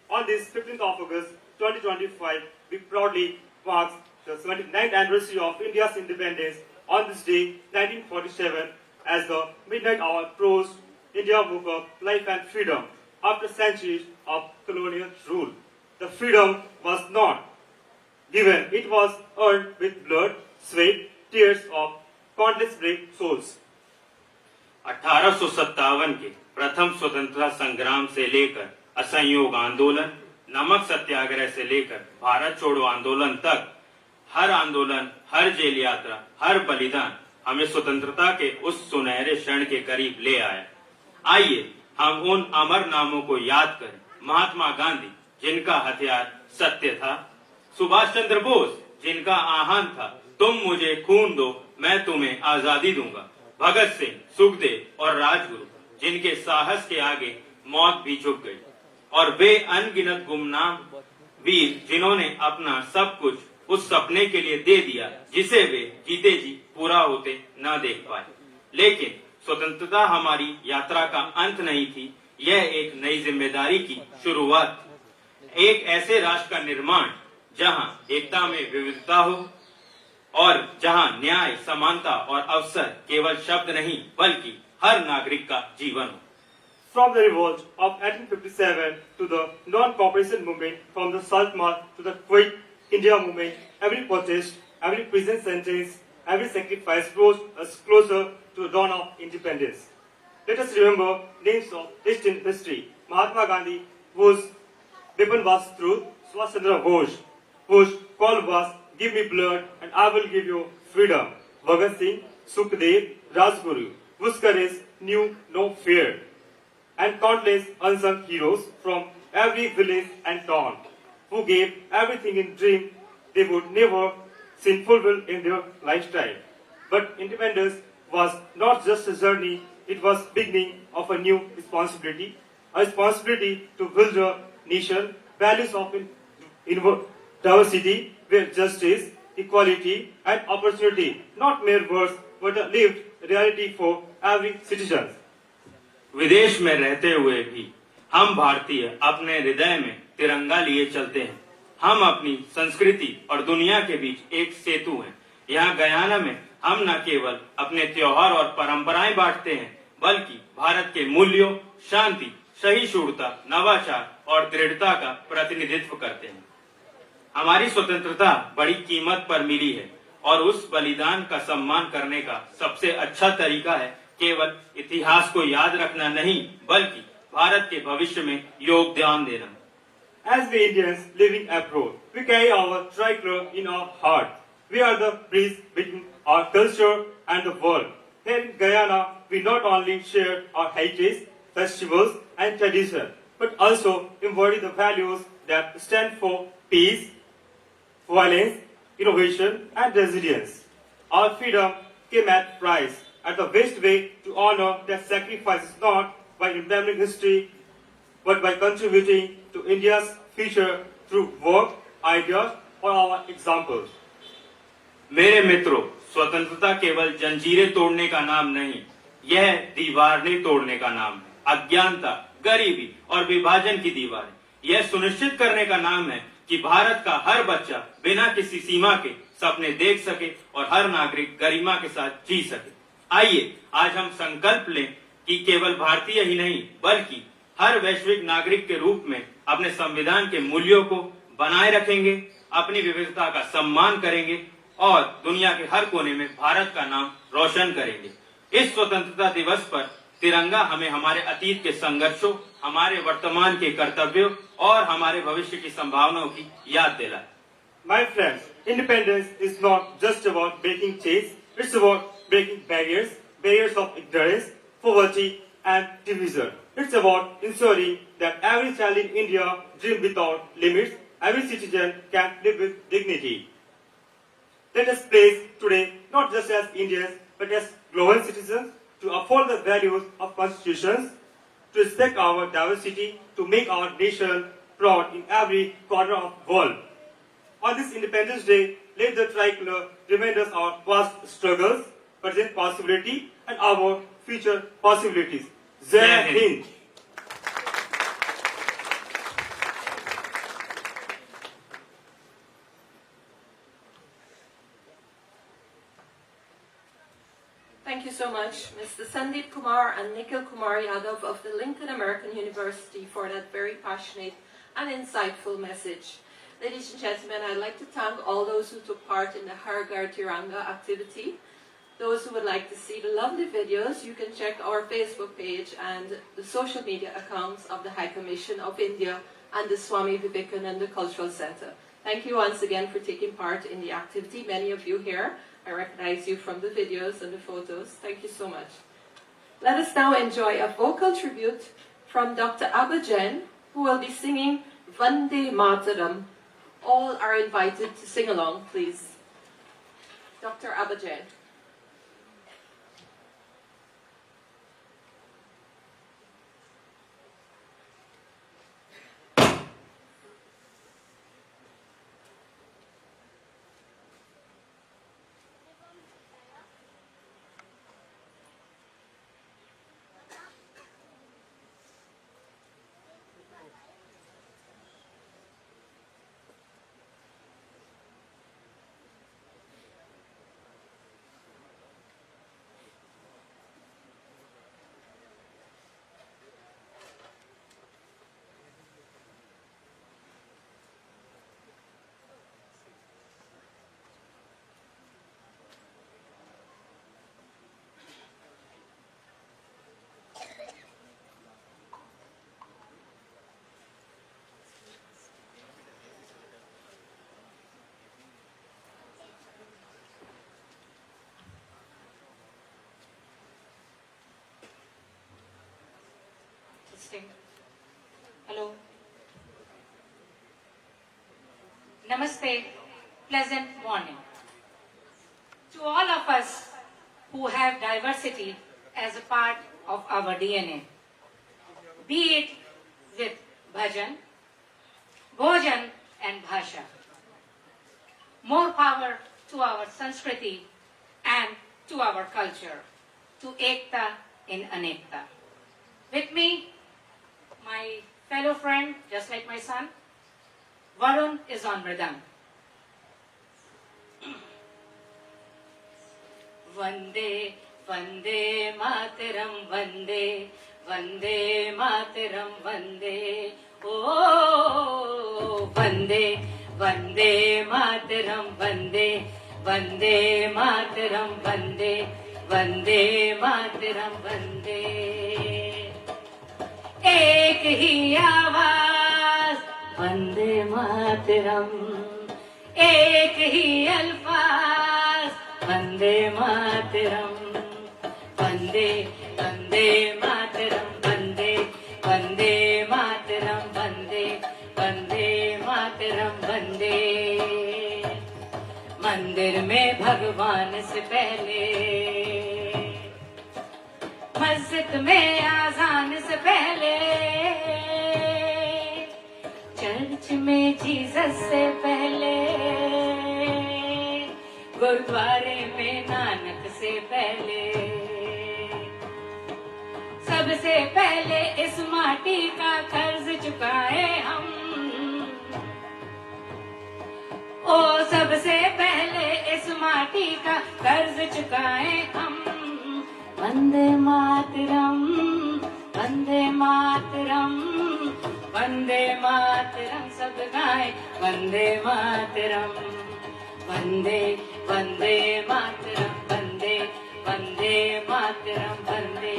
On this 15th of August 2025, we proudly marks the 79th anniversary of India's independence. On this day, 1947, as the midnight hour approached, India woke up life and freedom after centuries of colonial rule. The freedom was not given, it was earned with blood, sweat, tears of countless brave souls. 1857 के प्रथम स्वतंत्रता संग्राम से लेकर असहयोग आंदोलन, नमक सत्याग्रह से लेकर भारत छोड़ो आंदोलन तक, हर आंदोलन, हर जेल यात्रा, हर बलिदान हमें स्वतंत्रता के उस सुनहरे क्षण के करीब ले आया। आइए हम उन अमर नामों को याद करें। महात्मा गांधी, जिनका हथियार सत्य था, सुभाष चंद्र बोस, जिनका आह्वान था तुम मुझे खून दो मैं तुम्हें आजादी दूंगा, भगत सिंह, सुखदेव और राजगुरु, जिनके साहस के आगे मौत भी झुक गई, और वे अनगिनत गुमनाम वीर जिन्होंने अपना सब कुछ उस सपने के लिए दे दिया जिसे वे जीते जी पूरा होते न देख पाए। लेकिन स्वतंत्रता हमारी यात्रा का अंत नहीं थी, यह एक नई जिम्मेदारी की शुरुआत थी। एक ऐसे राष्ट्र का निर्माण जहां एकता में विविधता हो और जहां न्याय, समानता और अवसर केवल शब्द नहीं बल्कि हर नागरिक का जीवन हो। From the revolt of 1857 to the non-cooperation movement, from the Salt March to the Quit India movement, every protest, every prison sentence, every sacrifice brought us closer to the dawn of independence. Let us remember names of distant history. Mahatma Gandhi, whose weapon was truth; Subhash Chandra Bose, whose call was "Give me blood and I will give you freedom." Bhagat Singh, Sukhdev, Rajguru, whose courage knew no fear. And countless unsung heroes from every village and town, who gave everything in dream they would never see fulfilled in their lifetime. But independence was not just a journey, it was beginning of a new responsibility, a responsibility to build a nation, values of diversity, where justice, equality and opportunity, not mere words, but a lived reality for every citizen. विदेश में रहते हुए भी हम भारतीय अपने हृदय में तिरंगा लिए चलते हैं। हम अपनी संस्कृति और दुनिया के बीच एक सेतु हैं। यहाँ गयाना में हम न केवल अपने त्योहार और परंपराएं बांटते हैं बल्कि भारत के मूल्यों, शांति, सहिष्णुता, नवाचार और दृढ़ता का प्रतिनिधित्व करते हैं। हमारी स्वतंत्रता बड़ी कीमत पर मिली है और उस बलिदान का सम्मान करने का सबसे अच्छा तरीका है केवल इतिहास को याद रखना नहीं बल्कि भारत के भविष्य में योगदान देना। As we Indians living abroad, we carry our tricolor in our heart. We are the bridge between our culture and the world. Here in Guyana, we not only share our heritage, festivals and tradition, but also embody the values that stand for peace, violence, innovation and resilience. Our freedom came at price. At the best way to honor their sacrifices not by remembering history, but by contributing to India's future through work, ideas, or our examples. मेरे मित्रों, स्वतंत्रता केवल जंजीरें तोड़ने का नाम नहीं, यह दीवारें तोड़ने का नाम है। अज्ञानता, गरीबी और विभाजन की दीवारें यह सुनिश्चित करने का नाम है कि भारत का हर बच्चा बिना किसी सीमा के सपने देख सके और हर नागरिक गरिमा के साथ जी सके। आइए आज हम संकल्प लें कि केवल भारतीय ही नहीं बल्कि हर वैश्विक नागरिक के रूप में अपने संविधान के मूल्यों को बनाए रखेंगे, अपनी विविधता का सम्मान करेंगे और दुनिया के हर कोने में भारत का नाम रोशन करेंगे। इस स्वतंत्रता दिवस पर तिरंगा हमें हमारे अतीत के संघर्षों, हमारे वर्तमान के कर्तव्यों और हमारे भविष्य की संभावनाओं की याद दिलाए। My friends, independence is not just about breaking chains, it's about breaking barriers, barriers of ignorance, poverty and division. It's about ensuring that every child in India dreams without limits, every citizen can live with dignity. Let us pledge today, not just as Indians, but as global citizens, to uphold the values of constitutions, to respect our diversity, to make our nation proud in every corner of the world. On this Independence Day, let the tricolor remind us our past struggles, present possibility, and our future possibilities. Jai Hind! Thank you so much, Mr. Sandeep Kumar and Nikhil Kumar Yadav of the Lincoln American University for that very passionate and insightful message. Ladies and gentlemen, I'd like to thank all those who took part in the Har Ghar Tiranga activity. Those who would like to see the lovely videos, you can check our Facebook page and the social media accounts of the High Commission of India and the Swami Vivekananda Cultural Center. Thank you once again for taking part in the activity. Many of you here, I recognize you from the videos and the photos. Thank you so much. Let us now enjoy a vocal tribute from Dr. Abba Jain, who will be singing Vande Mataram. All are invited to sing along, please. Dr. Abba Jain. Hello. Namaste. Pleasant morning. To all of us who have diversity as a part of our DNA, be it with bhajan, bhojan and bhasha. More power to our Sanskriti and to our culture, to Ekta in Anekta. With me, my fellow friend, just like my son, Varun is on Mridang. Vande, Vande Mataram, Vande, Vande Mataram, Vande, oh, Vande, Vande Mataram, Vande, Vande Mataram, Vande, Vande Mataram, Vande. एक ही आवाज वंदे मातरम, एक ही अल्फाज वंदे मातरम, वंदे वंदे मातरम, वंदे वंदे मातरम, वंदे वंदे मातरम, वंदे। मंदिर में भगवान से पहले मस्जिद में आजान से पहले, चर्च में जीसस से पहले, गुरुद्वारे में नानक से पहले, सबसे पहले इस माटी का कर्ज चुकाए हम। ओ सबसे पहले इस माटी का कर्ज चुकाए हम। वंदे मातरम, वंदे मातरम, वंदे मातरम सब गाए वंदे मातरम। वंदे वंदे मातरम, वंदे वंदे मातरम, वंदे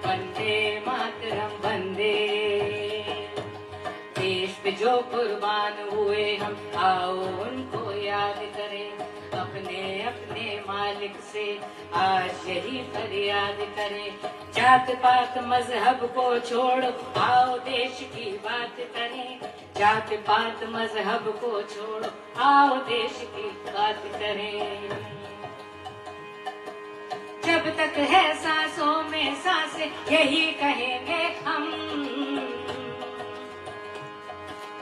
वंदे मातरम, वंदे। देश पे जो कुर्बान हुए हम, आओ उनको याद करें। अपने अपने मालिक से आज यही फरियाद करें। जात पात मजहब को छोड़ो, आओ देश की बात करें। जात पात मजहब को छोड़ो, आओ देश की बात करें। जब तक है सांसों में सांसें, यही कहेंगे हम।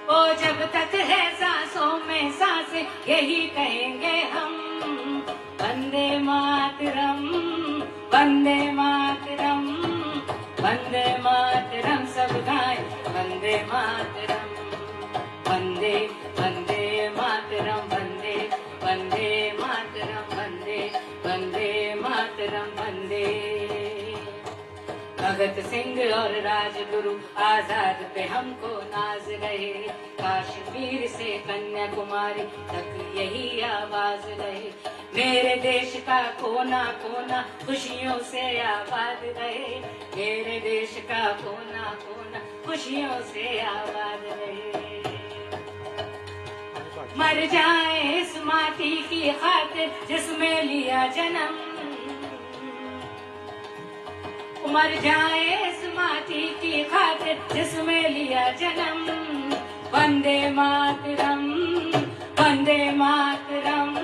ओ जब तक है सांसों में सांसें, यही कहेंगे हम। वंदे मातरम, वंदे मातरम, वंदे मातरम सब गाए वंदे मातरम। वंदे वंदे मातरम, वंदे वंदे मातरम, वंदे वंदे मातरम, वंदे। भगत सिंह और राजगुरु आजाद पे हमको नाज रहे। कश्मीर से कन्याकुमारी तक यही आवाज रहे। मेरे देश का कोना कोना खुशियों से आबाद रहे। मेरे देश का कोना कोना खुशियों से आबाद रहे। मर जाए इस माटी की खातिर जिसमें लिया जन्म। मर जाए इस माटी की खातिर जिसमें लिया जन्म। वंदे मातरम, वंदे मातरम,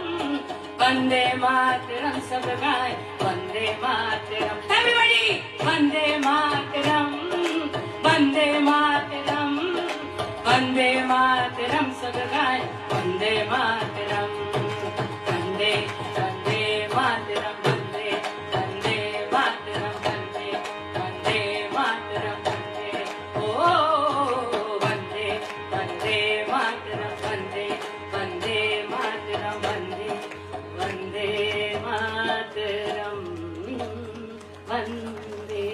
वंदे मातरम सब गाए वंदे मातरम। एवरीबॉडी वंदे मातरम, वंदे मातरम, वंदे मातरम सब गाए वंदे मातरम। वंदे वंदे मातरम, वंदे वंदे मातरम, वंदे वंदे मातरम, वंदे ओ वंदे वंदे मातरम, वंदे वंदे मातरम, वंदे वंदे मातरम, वंदे।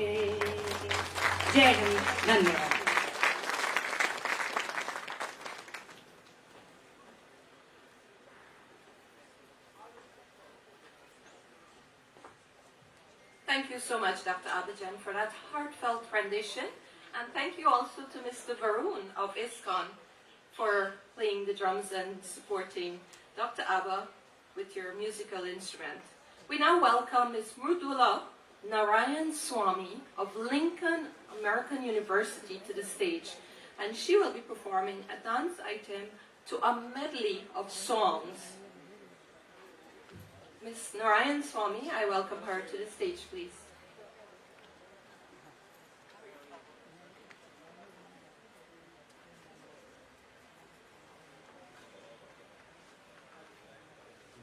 जय हिंद, धन्यवाद। Thank you so much, Dr. Abijan, for that heartfelt rendition. And thank you also to Mr. Varun of ISKCON for playing the drums and supporting Dr. Abba with your musical instrument. We now welcome Ms. Mrudula Narayan Swami of Lincoln American University to the stage. And she will be performing a dance item to a medley of songs. Ms. Narayan Swami, I welcome her to the stage, please.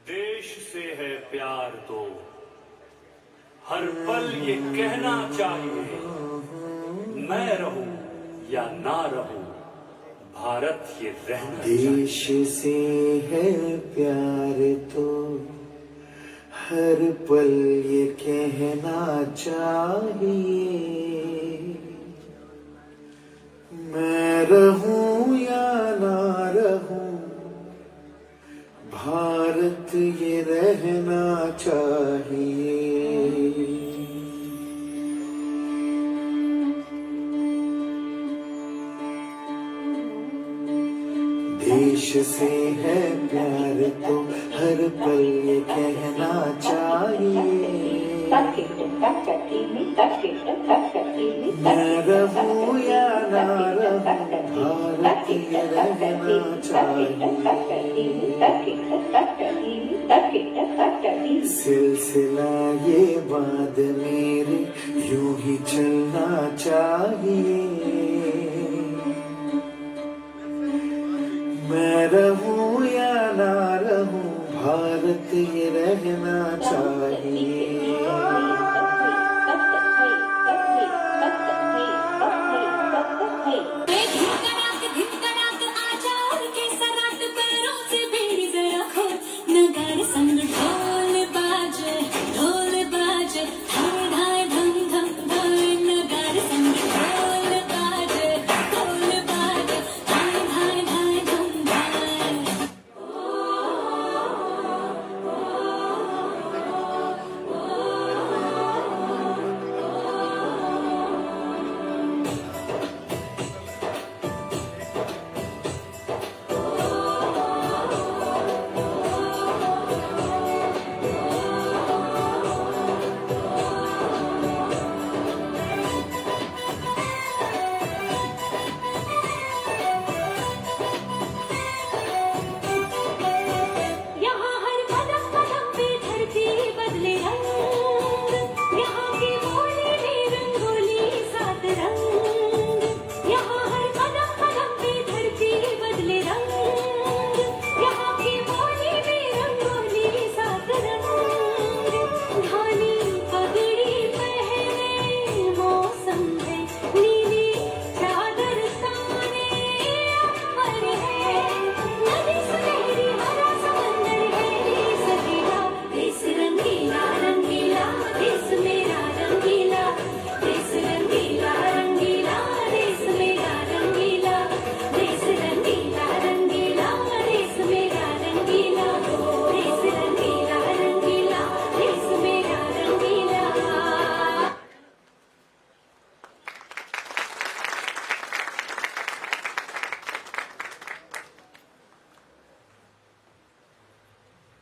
देश से है प्यार तो हर पल ये कहना चाहिए, मैं रहूं या ना रहूं, भारत ये रहना चाहिए। देश से है प्यार तो हर पल ये कहना चाहिए, मैं रहूं या ना रहूं, भारत ये रहना चाहिए। देश से है प्यार तो हर पल ये कहना चाहिए, मैं रहूं या ना रहूं, भारत ये रहना चाहिए। सिलसिला ये बात मेरे यूं ही चलना चाहिए। मैं रहूं या ना रहूं, भारत ये रहना चाहिए।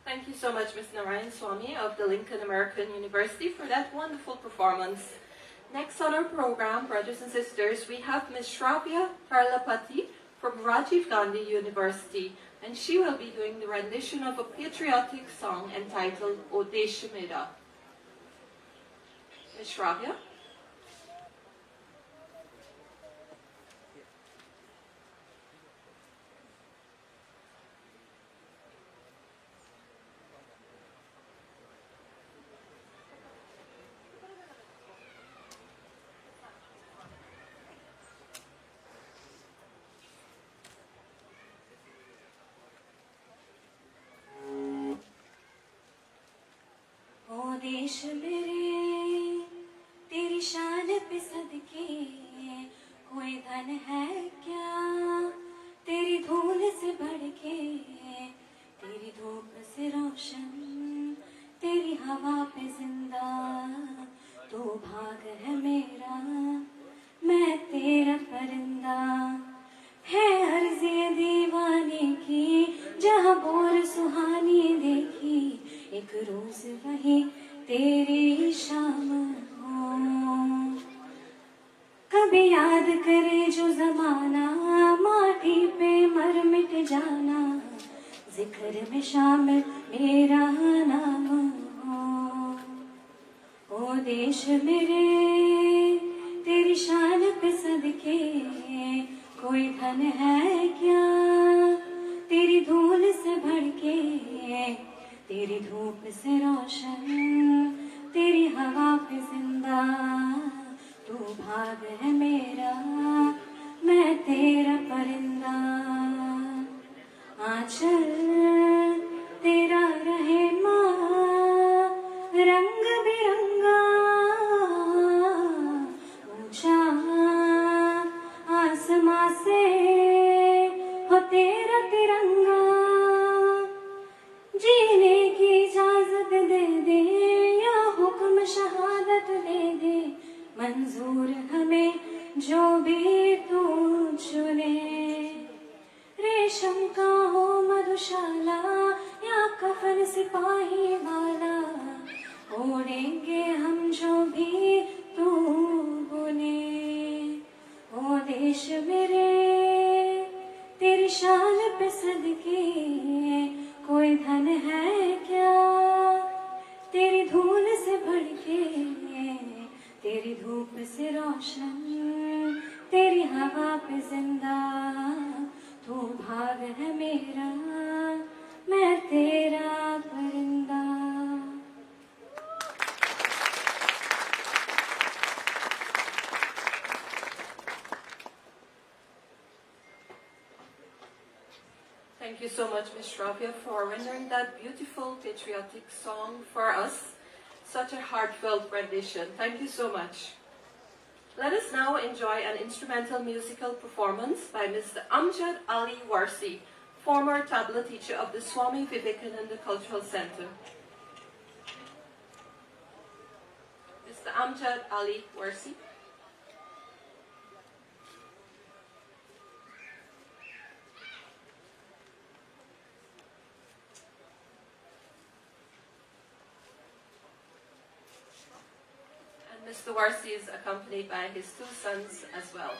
Thank you so much, Ms. Narayan Swami of the Lincoln American University, for that wonderful performance. Next on our program, brothers and sisters, we have Ms. Shravya Tarlapati from Rajiv Gandhi University, and she will be doing the rendition of a patriotic song entitled O Desh Mera. Ms. Shravya? देश मेरे तेरी शान पे सदके कोई धन है क्या तेरी धूल से बढ़ के, तेरी धूप से रोशन तेरी हवा पे जिंदा, तू भाग है मेरा मैं तेरा परिंदा। है अर्ज़ी दीवाने की जहाँ बोर सुहानी देखी, एक रोज वही तेरी शाम हो। कभी याद करे जो जमाना माटी पे मर मिट जाना, जिक्र में शामिल मेरा नाम हो। ओ देश मेरे तेरी शान पे सदके कोई धन है क्या तेरी धूल से भर के, तेरी धूप से रोशन तेरी हवा पे जिंदा, तू भाग है मेरा मैं तेरा परिंदा। आंचल तेरा रहे माँ रंग बिरंगा, ऊंचा आसमां से हो तेरा तिरंगा। जीने की इजाजत दे दे या हुक्म शहादत दे दे, मंजूर हमें जो भी तू चुने। रेशम का हो मधुशाला या कफन सिपाही वाला, ओढ़ेंगे हम जो भी तू बुने। ओ देश मेरे तेरी शान पे सदके कोई धन है क्या पे जिंदा, तू भाग है मेरा, मैं तेरा परिंदा। Thank you so much, Ms. Rabia, for rendering that beautiful patriotic song for us. Such a heartfelt rendition. Thank you so much. Let us now enjoy an instrumental musical performance by Mr. Amjad Ali Warsi, former tabla teacher of the Swami Vivekananda Cultural Center. Mr. Amjad Ali Warsi. Mr. Warsi is accompanied by his two sons as well.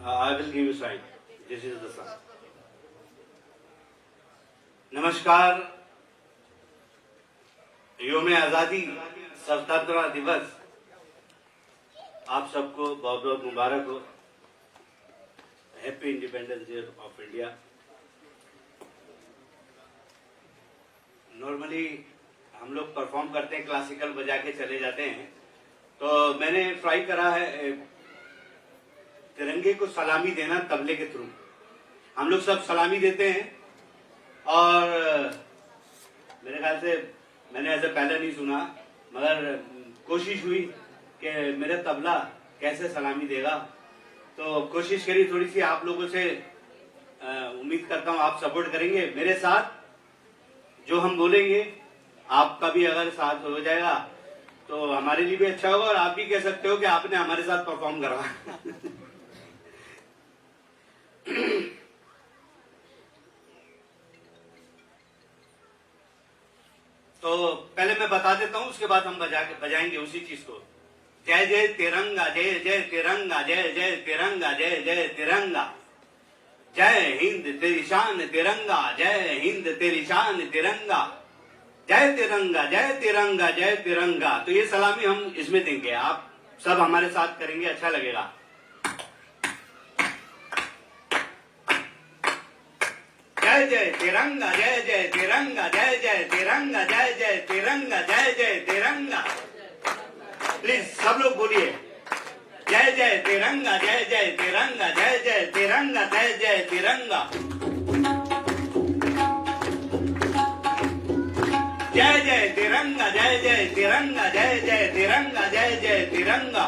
I will give you sign. This is the sign. नमस्कार. योम आजादी स्वतंत्रता दिवस आप सबको बहुत बहुत मुबारक हो। Happy independence day of India. Normally हम लोग परफॉर्म करते हैं, क्लासिकल बजा के चले जाते हैं, तो मैंने ट्राई करा है तिरंगे को सलामी देना तबले के थ्रू। हम लोग सब सलामी देते हैं और मेरे ख्याल से मैंने ऐसे पहले नहीं सुना, मगर कोशिश हुई कि मेरा तबला कैसे सलामी देगा, तो कोशिश करी थोड़ी सी आप लोगों से। उम्मीद करता हूं आप सपोर्ट करेंगे मेरे साथ। जो हम बोलेंगे आपका भी अगर साथ हो जाएगा तो हमारे लिए भी अच्छा होगा, और आप भी कह सकते हो कि आपने हमारे साथ परफॉर्म करा। तो पहले मैं बता देता हूं, उसके बाद हम बजाएंगे उसी चीज को। जय जय तिरंगा, जय जय तिरंगा, जय जय तिरंगा, जय जय तिरंगा, जय हिंद तेरी शान तिरंगा, जय हिंद तेरी शान तिरंगा, जय तिरंगा, जय तिरंगा, जय तिरंगा। तो ये सलामी हम इसमें देंगे, आप सब हमारे साथ करेंगे, अच्छा लगेगा। जय जय तिरंगा, जय जय तिरंगा, जय जय तिरंगा, जय जय तिरंगा, जय जय तिरंगा। प्लीज सब लोग बोलिए, जय जय तिरंगा, जय जय तिरंगा, जय जय तिरंगा, जय जय तिरंगा, जय जय तिरंगा, जय जय तिरंगा, जय जय तिरंगा, जय जय तिरंगा।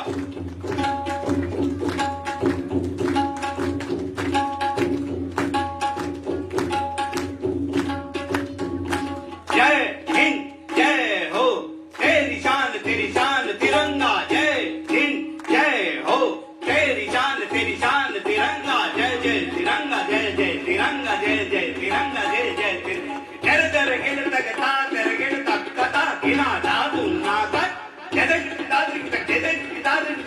जय हिंद, जय हो तेरी शान तिरंगा, जय हिंद, जय हो तेरी शान तिरंगा, जय जय तिरंगा, जय जय तिरंगा, जय जय तिरंगा, जय जय तिरंगा। तेरे तेरे गिल तक ता तेरे गिल तक कता गिना दादू ना तक, जय जय दादू तक, जय जय दादू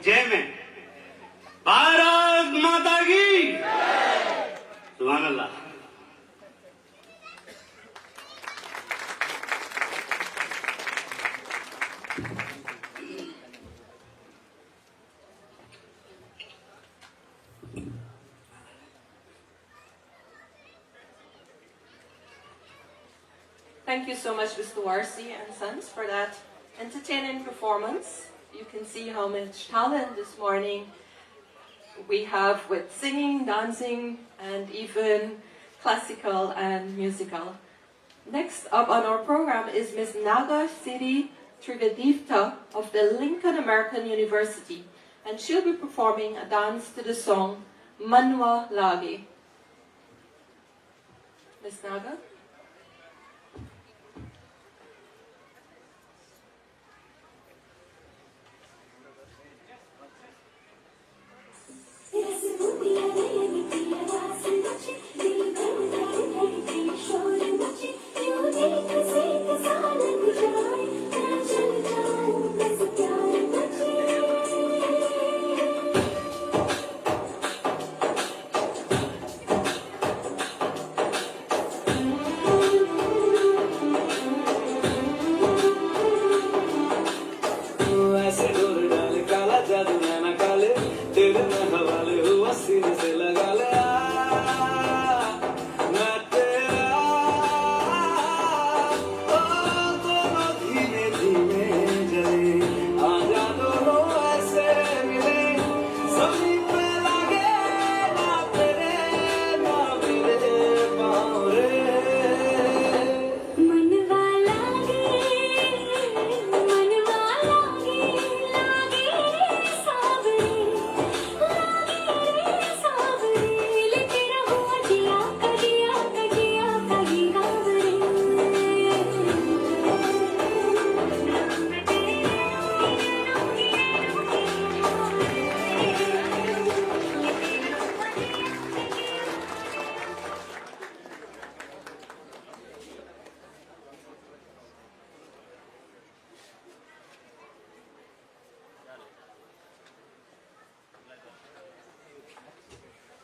जय में भारत माता की सुभान अल्लाह। Thank you so much, Mr. Warsi and Sons, for that entertaining performance. You can see how much talent this morning we have with singing, dancing, and even classical and musical. Next up on our program is Ms. Naga Siri Trigadivta of the Lincoln American University, and she'll be performing a dance to the song Manwa Lagi. Ms. Naga?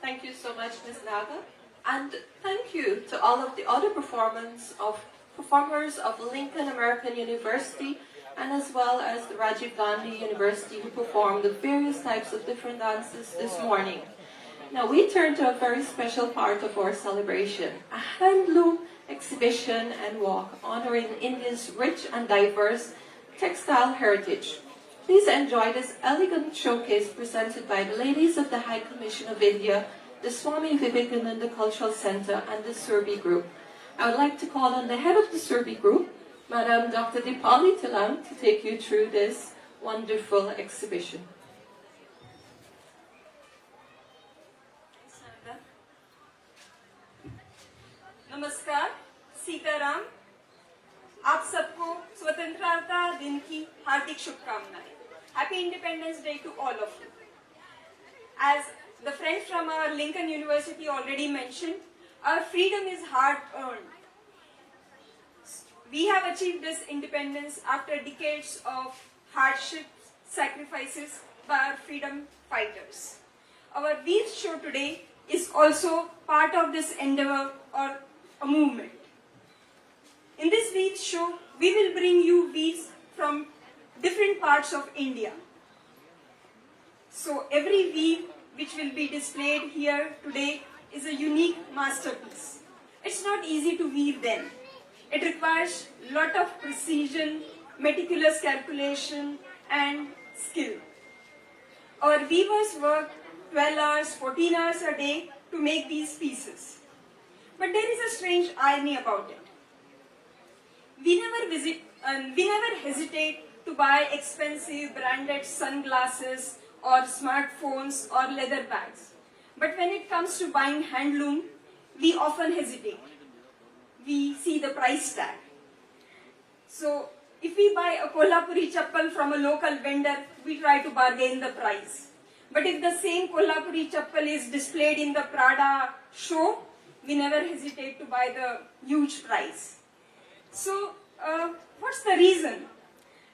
Thank you so much, Ms. Naga. And thank you to all of the other performers of Lincoln American University and as well as the Rajiv Gandhi University who performed the various types of different dances this morning. Now we turn to a very special part of our celebration, a handloom exhibition and walk honoring India's rich and diverse textile heritage. Please enjoy this elegant showcase presented by the ladies of the High Commission of India, the Swami Vivekananda Cultural Center, and the Surbi Group. I would like to call on the head of the Surbi Group, Madam Dr. Dipali Tilang, to take you through this wonderful exhibition. नमस्कार, सीताराम। आप सबको स्वतंत्रता दिन की हार्दिक शुभकामनाएं। Happy Independence Day to all of you. As the friend from our Lincoln University already mentioned, our freedom is hard earned. We have achieved this independence after decades of hardships, sacrifices by our freedom fighters. Our Veer show today is also part of this endeavor or a movement. In this Veer show, we will bring you Veers from different parts of India. So every Veer which will be displayed here today is a unique masterpiece. It's not easy to weave them. It requires a lot of precision, meticulous calculation and skill. Our weavers work 12 hours, 14 hours a day to make these pieces. But there is a strange irony about it. We never hesitate to buy expensive branded sunglasses or smartphones or leather bags. But when it comes to buying handloom, we often hesitate. We see the price tag. So if we buy a Kolhapuri chappal from a local vendor, we try to bargain the price. But if the same Kolhapuri chappal is displayed in the Prada show, we never hesitate to buy the huge price. So what's the reason?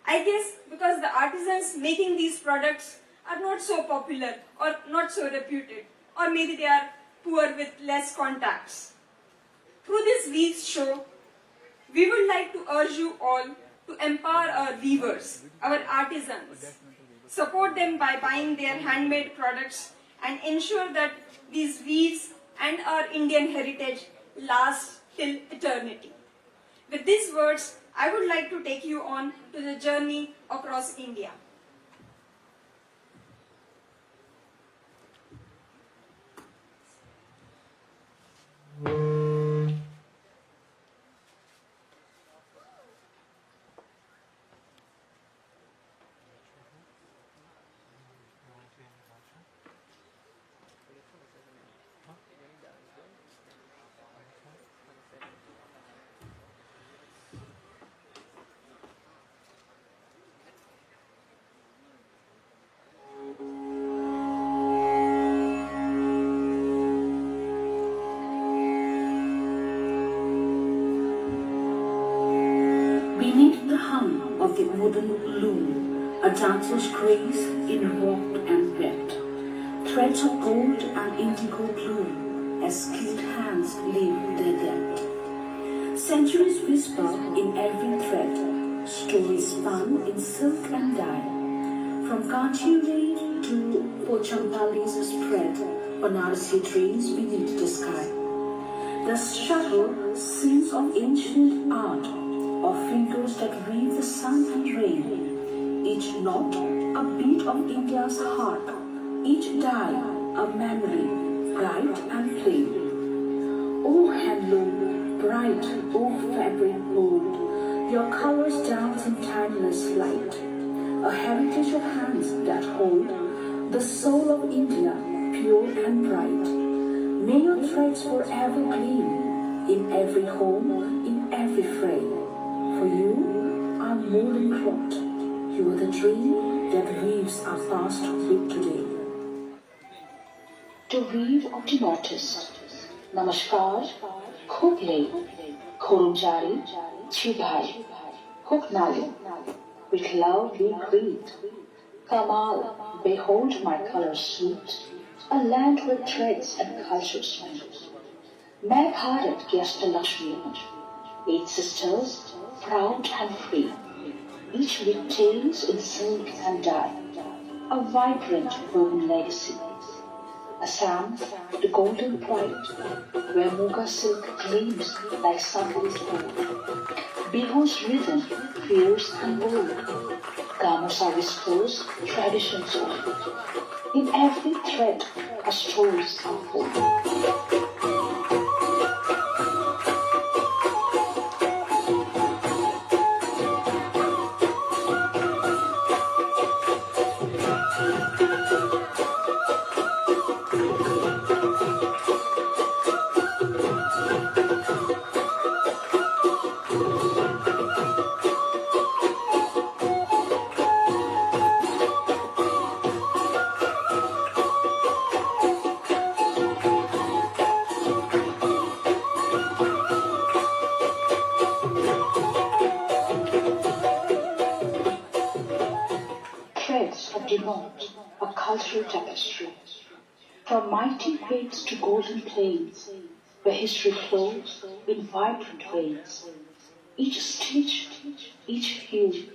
I guess because the artisans making these products are not so popular or not so reputed, or maybe they are poor with less contacts. Through this Weaves show, we would like to urge you all to empower our weavers, our artisans, support them by buying their handmade products and ensure that these weaves and our Indian heritage last till eternity. With these words, I would like to take you on to the journey across India. Beneath the hum of the wooden loom, a dancer's grace involved and wet. Threads of gold and indigo bloom as skilled hands leave their depth. Centuries whisper in every thread, stories spun in silk and dye. From Kanchiurei to Pochampalli's spread, Banarasi dreams beneath the sky. The shuttle scenes of ancient art, of fingers that weave the sun and rain. Each knot a beat of India's heart, each dye a memory, bright and plain. O handloom, bright, O fabric bold, your colors dance in timeless light. A heritage of hands that hold the soul of India, pure and bright. May your threads forever gleam in every home, in every frame. For you are more than cloth. You are the dream that weaves our past with today. To weave of the notice. Namaskar, Khogle, Khorumjari, Chibhai, Huknali. With love we greet. Kamal, behold my colors sweet. A land where threads and cultures meet. Main Bharat ki Ashtalakshmi. 8 sisters, proud and free, each with tales in silk and dye, a vibrant woven legacy. Assam, the golden pride, where Muga silk gleams like sunlit gold. Bihu's rhythm, fierce and bold. Gamusa whispers, traditions old. In every thread, a stories unfold. A cultural tapestry. From mighty peaks to golden plains, where history flows in vibrant veins. Each stitch, each hue,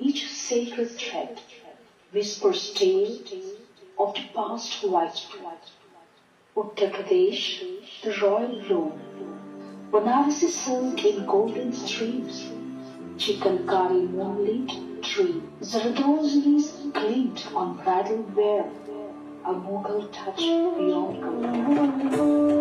each sacred thread whispers tales of the past widespread. Uttar Pradesh, the royal loom. Banarasi silk in golden streams. Chikankari moonlit tree. Zardozis gleamed on bridal wear. A Mughal touch beyond compare.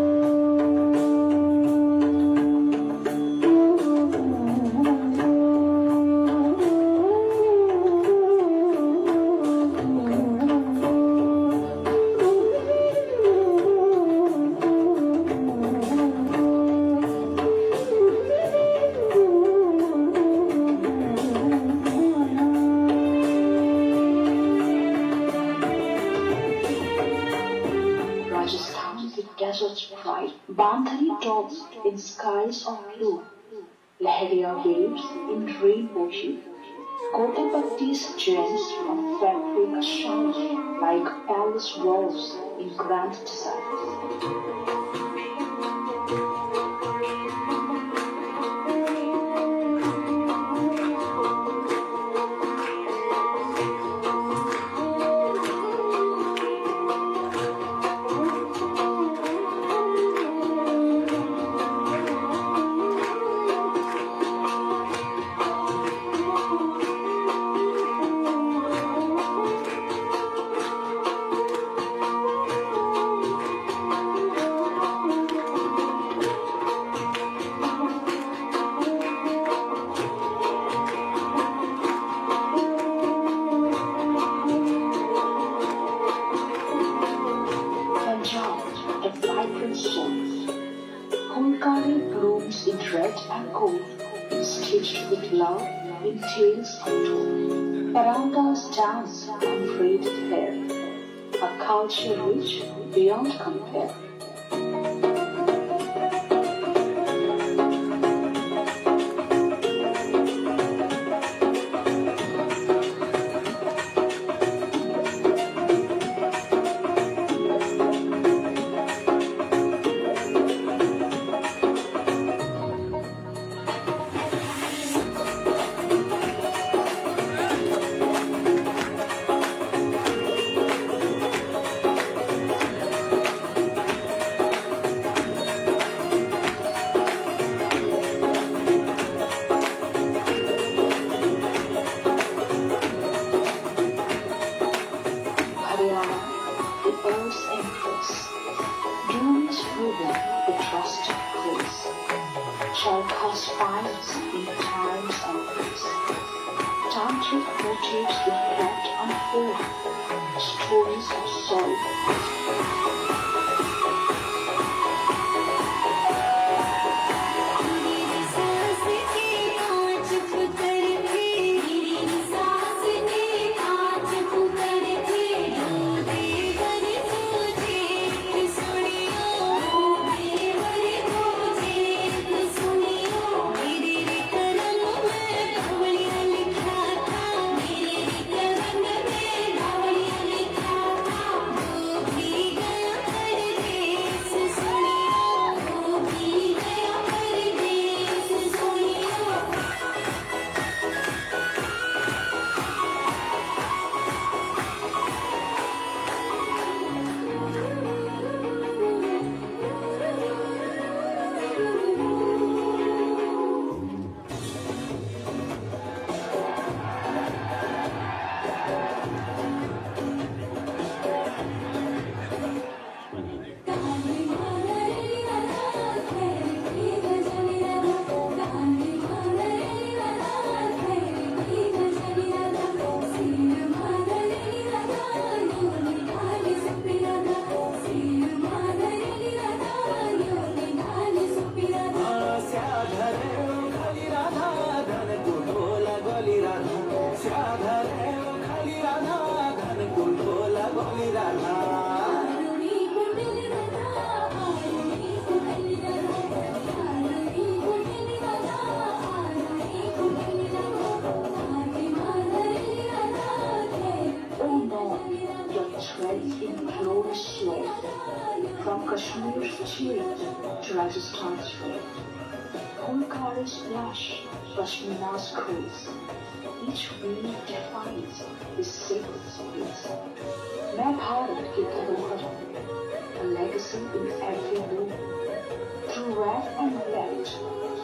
Bandhari tops in skies of blue, Lahariya waves in rainbow hue, Kotapatti's gems on fabric shine. like palace walls in grand design. Kolkari blooms in red and gold, stitched with love in tales untold. Parangas dance on braided hair, a culture rich beyond compare. Shall cause fires in times and place. Tantric motifs will plant unfold stories of sorrow. From Kashmir's cheek to Rajasthan's red, Kolkari's blush, Pashmina's grace, each weave defines this sacred space. Main Bharat ki Dharokar, a legacy in every bloom, through red and red,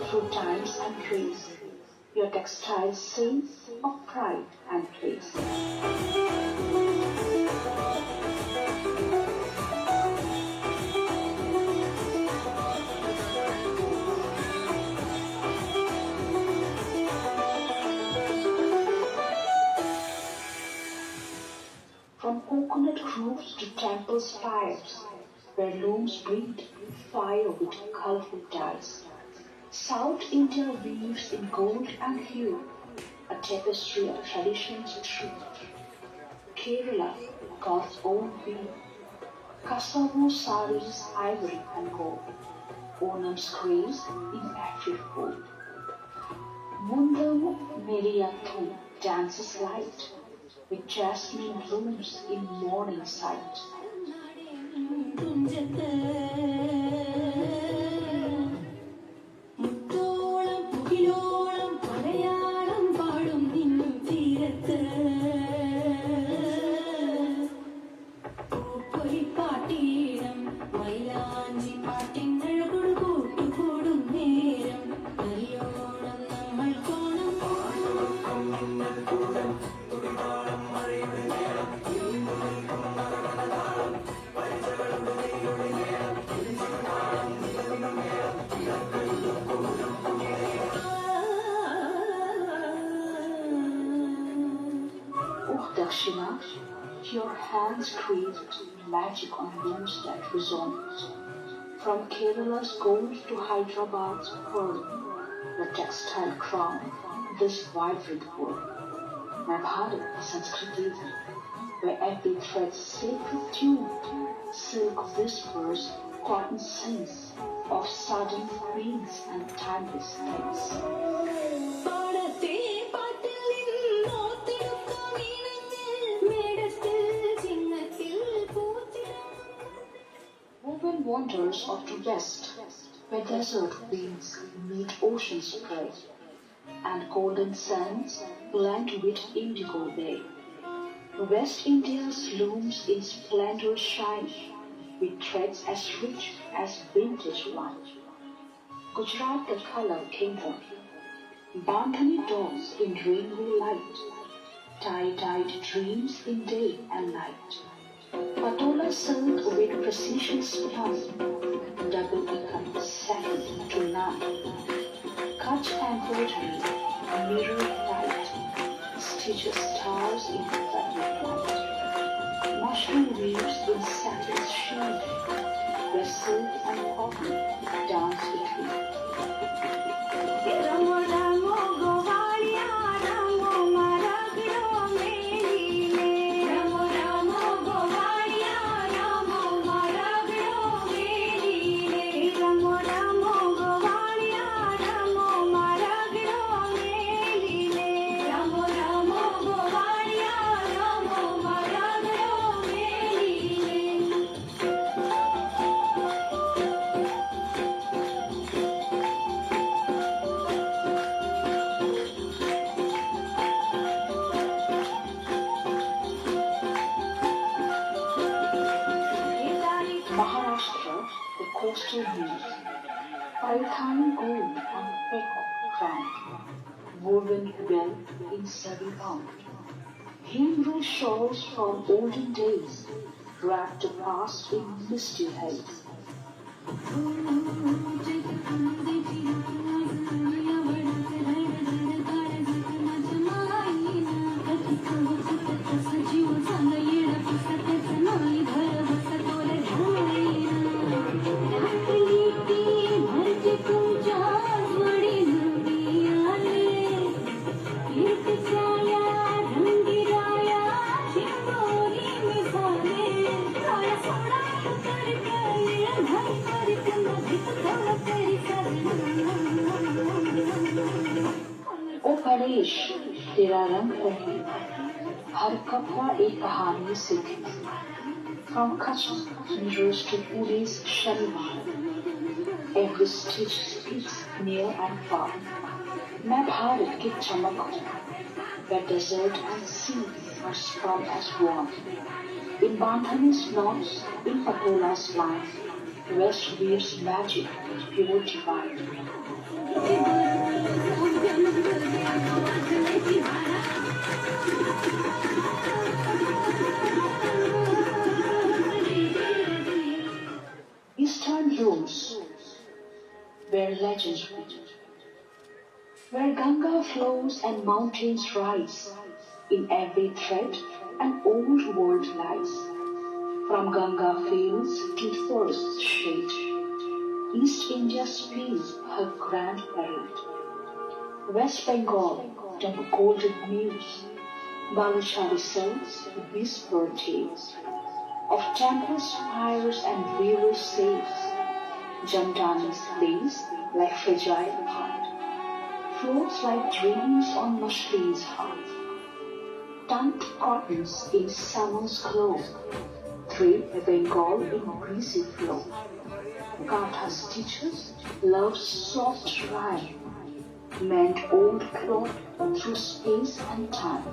through times and trees, your textiles sing of pride and place. From coconut roofs to temple spires, where looms breathe fire with colorful dyes, South India weaves in gold and hue, a tapestry of traditions true. Kerala, God's own weave, Kasavu saris, ivory and gold, Onam's grace in every fold. Mundam Meriyathum dances light, with jasmine blooms in morning sight. Oh Dakshina, your hands create magic on looms that resonate. From Kerala's gold to Hyderabad's pearl, the textile crown this vibrant world. My Bharat is Sanskriti, where every thread's sacred tune, silk whispers, cotton sings of sudden queens and timeless things. Woven wonders of the West, where desert winds meet ocean spray, and golden sands blend with indigo bay. West India's looms in splendor shine, with threads as rich as vintage wine. Gujarat the color kingdom, Bandhani dawns in rainbow light, tie-dyed dreams in day and night. Patola silk with precision spun, double ikat second to none. Kutch embroidery, mirror light, stitches stars in feather light. Mushroom weaves in satin's sheen, where silk and cotton dance between. Maharashtra, the coastal hills, Rajasthani gold on peacock crown, woven well in sari bound. Himru shawls from olden days, wrapped the past in misty haze. ओ परेश तेरा रंग रहे हर कपड़ा एक कहानी सीखे From Kutch mirrors to Pune's Shalimar, every stitch speaks near and far. मैं भारत की चमक हूँ, where desert and sea are spun as one. In Bandhani's knots, in Patola's line, West weaves magic, pure divine. Eastern looms, where legends read, where Ganga flows and mountains rise, in every thread an old world lies. From Ganga fields to forest shade, East India speeds her grand parade. West Bengal, the golden muse, Baluchari silks whisper tales of temple spires and weaver sails. Jamdani's lace like fragile heart floats like dreams on Mushli's heart. Stamped cottons in summer's glow, thread Bengal in breezy flow. Gatha stitches, love's soft rhyme, mend old cloth through space and time.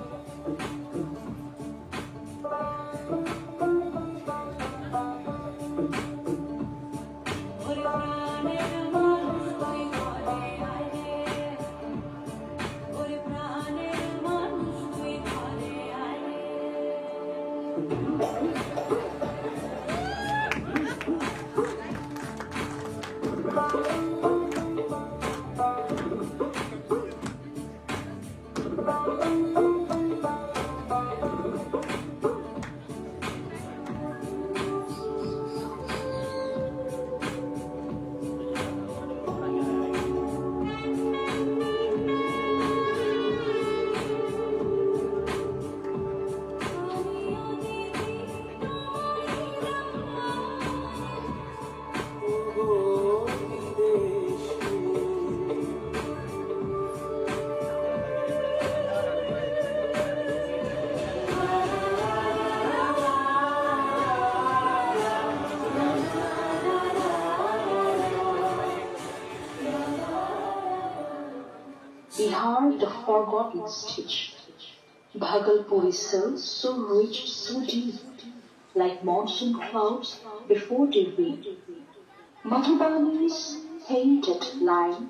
Bihar, the forgotten stitch. Bhagalpuri silks, so rich, so deep, like monsoon clouds before they rain. Madhubani's painted line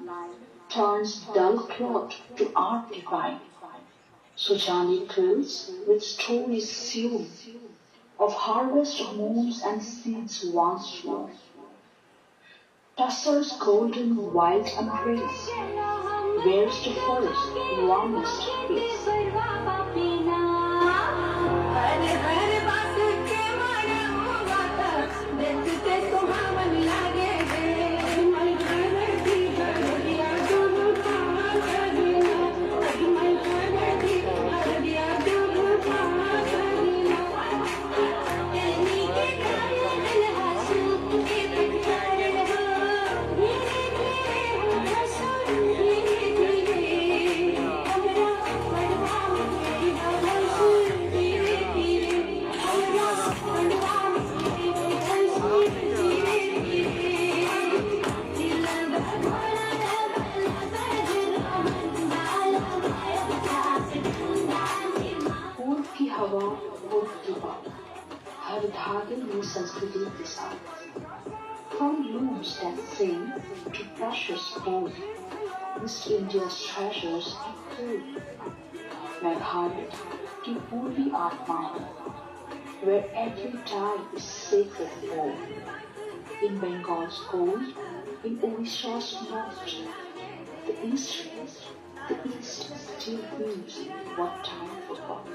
turns dull cloth to art divine. Sujani thrills with stories sewn of harvest moons and seeds once sown. Tusser's golden white embrace wears the forest warmest face. हर धागे में संस्कृति के साथ from looms that sing to precious gold, East India's treasures include Meghalaya, the Purvi Atma, where every tie is sacred gold. In Bengal's gold, in Odisha's north, the East still weaves what time forgot.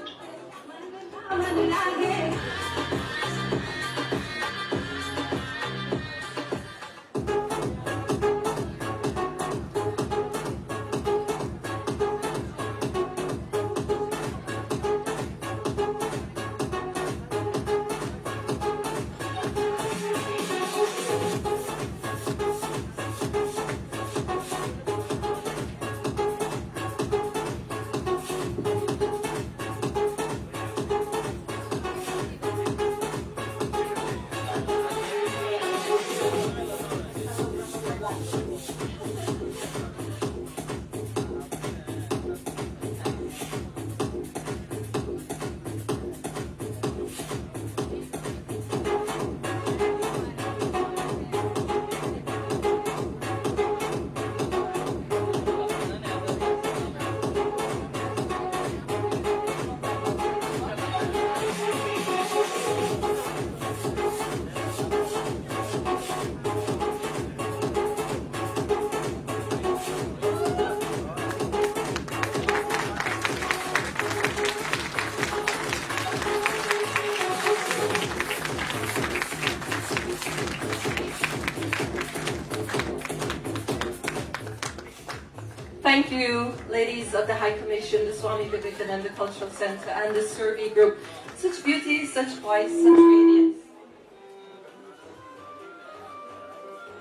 Thank you, ladies of the High Commission, the Swami Vivekananda Cultural Center, and the Survey Group. Such beauty, such voice, such radiance,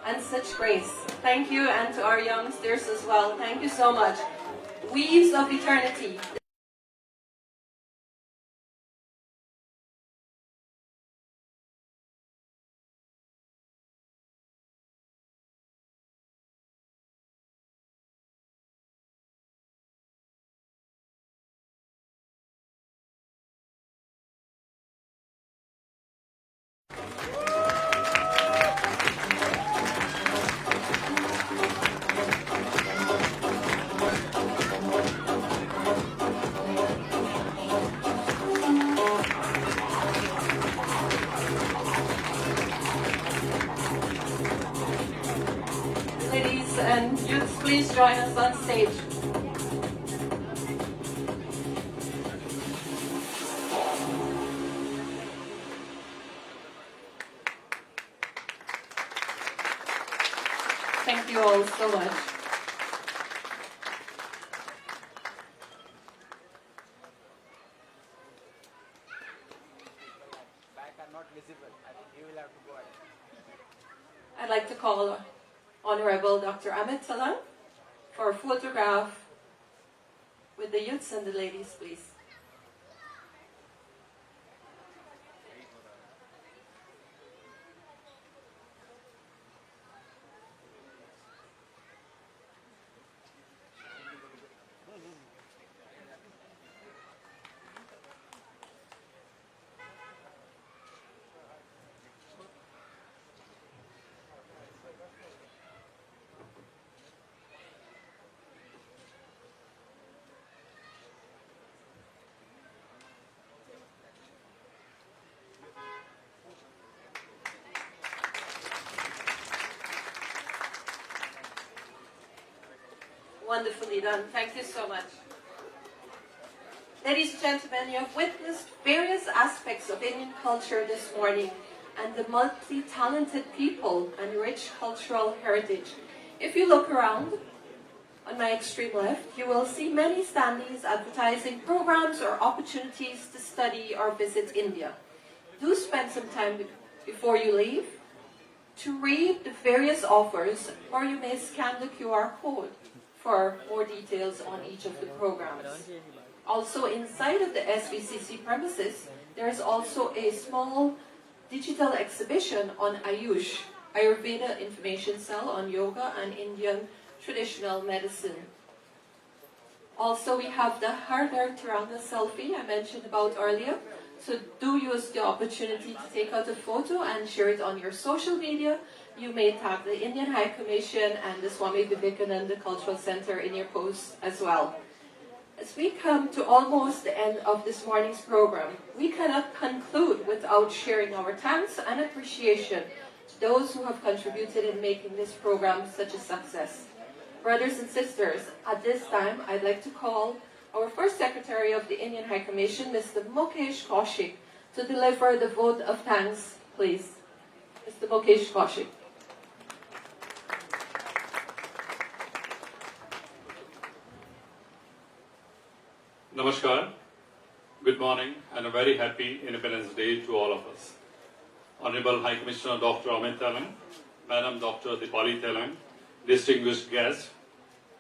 and such grace. Thank you, and to our youngsters as well. Thank you so much. Weaves of eternity. Youths, please join us on stage. Thank you all so much. I'd like to call Honorable Dr. Amit Talang for a photograph with the youths and the ladies, please. Wonderfully done. Thank you so much. Ladies and gentlemen, you have witnessed various aspects of Indian culture this morning and the multi-talented people and rich cultural heritage. If you look around, on my extreme left, you will see many standees advertising programs or opportunities to study or visit India. Do spend some time before you leave to read the various offers, or you may scan the QR code for more details on each of the programs. Also, inside of the SVCC premises, there is also a small digital exhibition on Ayush, Ayurveda Information Cell on yoga and Indian traditional medicine. Also, we have the Har Ghar Tiranga selfie I mentioned about earlier. So do use the opportunity to take out a photo and share it on your social media. You may tag the Indian High Commission and the Swami Vivekananda Cultural Center in your posts as well. As we come to almost the end of this morning's program, we cannot conclude without sharing our thanks and appreciation to those who have contributed in making this program such a success. Brothers and sisters, at this time, I'd like to call our first Secretary of the Indian High Commission, Mr. Mukesh Kaushik, to deliver the vote of thanks, please. Mr. Mukesh Kaushik. Namaskar, good morning, and a very happy Independence Day to all of us. Honorable High Commissioner Dr. Amit Talang, Madam Dr. Dipali Talang, distinguished guests,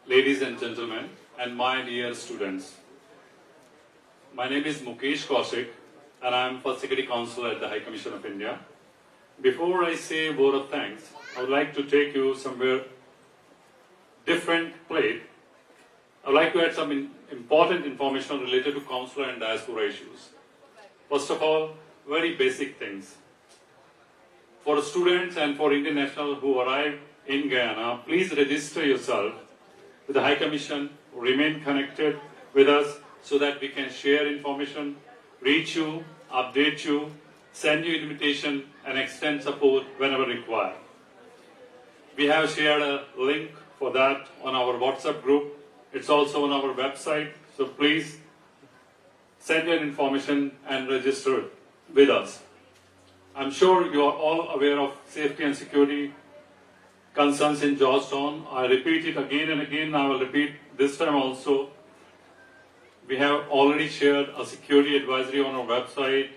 ladies and gentlemen, and my dear students. My name is Mukesh Kaushik, and I am First Secretary Counselor at the High Commission of India. Before I say a word of thanks, I would like to take you somewhere different place. I would like to add some important information related to consular and diaspora issues. First of all, very basic things. For students and for Indian nationals who arrive in Guyana, please register yourself with the High Commission, remain connected with us so that we can share information, reach you, update you, send you invitation, and extend support whenever required. We have shared a link for that on our WhatsApp group. It's also on our website, so please send your information and register with us. I'm sure you are all aware of safety and security concerns in Georgetown. I repeat it again and again. I will repeat this time also. We have already shared a security advisory on our website,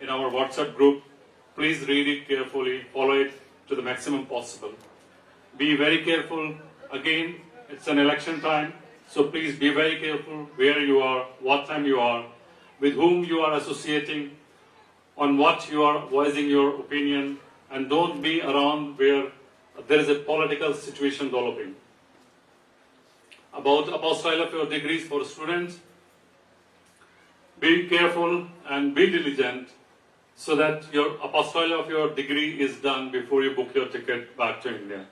in our WhatsApp group. Please read it carefully, follow it to the maximum possible. Be very careful. Again, it's an election time. So please be very careful where you are, what time you are, with whom you are associating, on what you are voicing your opinion, and don't be around where there is a political situation developing. About apostille of your degrees for students, be careful and be diligent so that your apostille of your degree is done before you book your ticket back to India.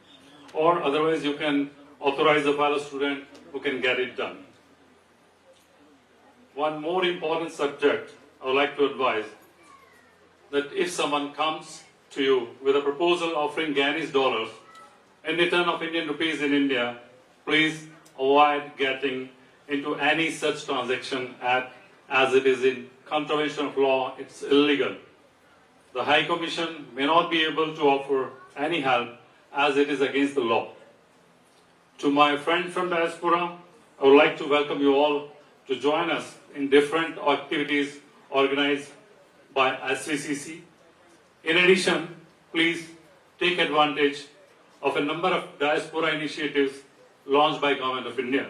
Or otherwise you can authorize a fellow student who can get it done. One more important subject I would like to advise, that if someone comes to you with a proposal offering Guyanese dollars in return of Indian rupees in India, please avoid getting into any such transaction as it is in contravention of law. It's illegal. The High Commission may not be able to offer any help as it is against the law. To my friends from diaspora, I would like to welcome you all to join us in different activities organized by SVCC. In addition, please take advantage of a number of diaspora initiatives launched by Government of India.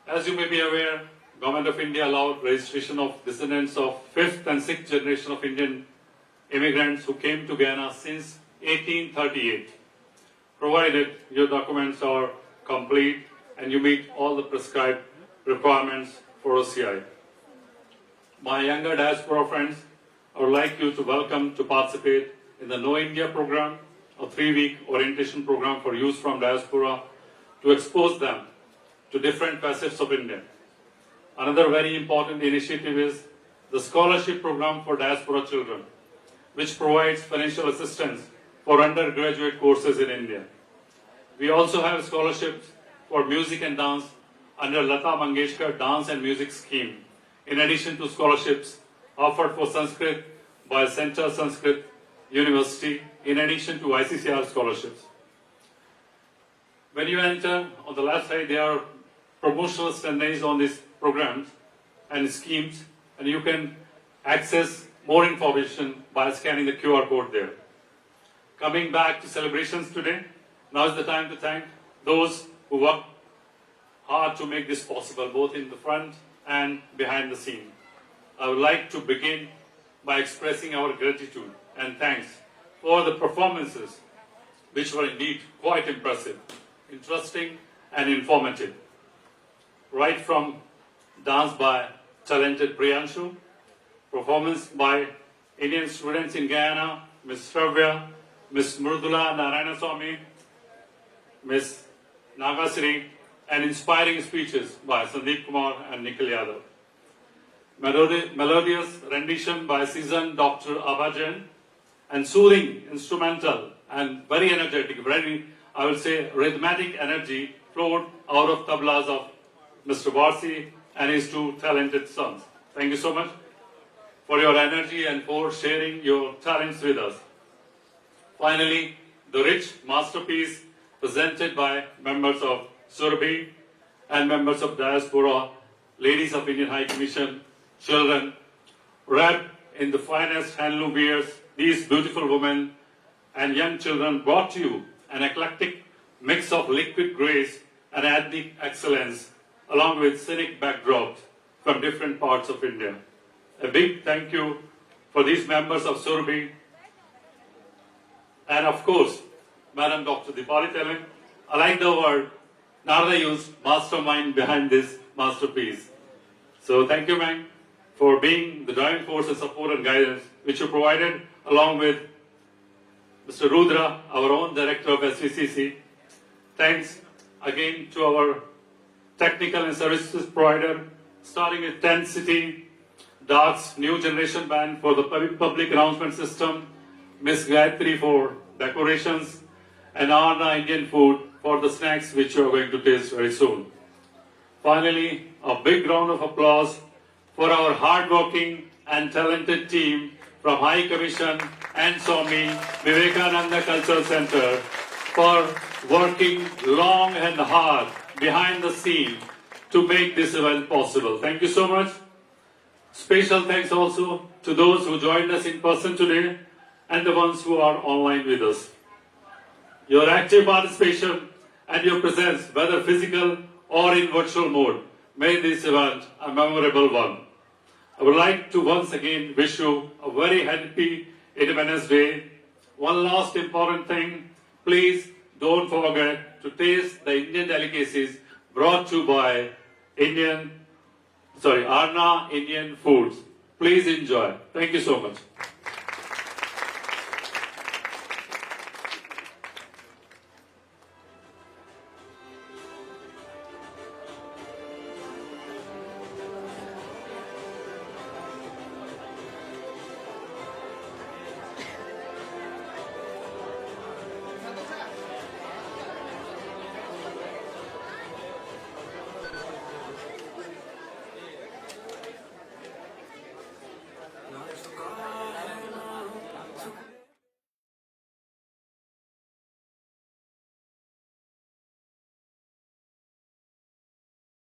As you may be aware, Government of India allowed registration of descendants of 5th and 6th generation of Indian immigrants who came to Guyana since 1838, provided your documents are complete and you meet all the prescribed requirements for OCI. My younger diaspora friends, I would like you to welcome to participate in the Know India program, a 3-week orientation program for youth from diaspora to expose them to different facets of India. Another very important initiative is the scholarship program for diaspora children, which provides financial assistance for undergraduate courses in India. We also have scholarships for music and dance under Lata Mangeshkar Dance and Music Scheme, in addition to scholarships offered for Sanskrit by Central Sanskrit University, in addition to ICCR scholarships. When you enter, on the left side, there are promotional standards on these programs and schemes, and you can access more information by scanning the QR code there. Coming back to celebrations today, now is the time to thank those who worked hard to make this possible, both in the front and behind the scene. I would like to begin by expressing our gratitude and thanks for the performances, which were indeed quite impressive, interesting and informative. Right from dance by talented Priyanshu, performance by Indian students in Guyana, Ms. Shravya, Ms. Murdula Narayanaswamy, Ms. Nagasri, and inspiring speeches by Sandeep Kumar and Nikhil Yadav. Melodious rendition by seasoned Dr. Abhajan, and soothing, instrumental, and very energetic, very, I will say, rhythmic energy flowed out of tablas of Mr. Varsi and his 2 talented sons. Thank you so much for your energy and for sharing your talents with us. Finally, the rich masterpiece presented by members of Surabhi and members of diaspora, ladies of Indian High Commission, children, wrapped in the finest handloom wares, these beautiful women and young children brought to you an eclectic mix of liquid grace and ethnic excellence, along with scenic backdrops from different parts of India. A big thank you for these members of Surabhi, and of course, Madam Dr. Dipali Telang. I like the word Narada used, mastermind behind this masterpiece. So thank you, ma'am, for being the driving force and support and guidance which you provided, along with Mr. Rudra, our own director of SVCC. Thanks again to our technical and services provider, starting with 10 City, DART's new generation band for the public announcement system, Ms. Gayatri for decorations, and Arna Indian Food for the snacks which you are going to taste very soon. Finally, a big round of applause for our hardworking and talented team from High Commission and Swami Vivekananda Cultural Center for working long and hard behind the scene to make this event possible. Thank you so much. Special thanks also to those who joined us in person today and the ones who are online with us. Your active participation and your presence, whether physical or in virtual mode, made this event a memorable one. I would like to once again wish you a very happy Independence Day. One last important thing, please don't forget to taste the Indian delicacies brought to you by Arna Indian Foods. Please enjoy. Thank you so much.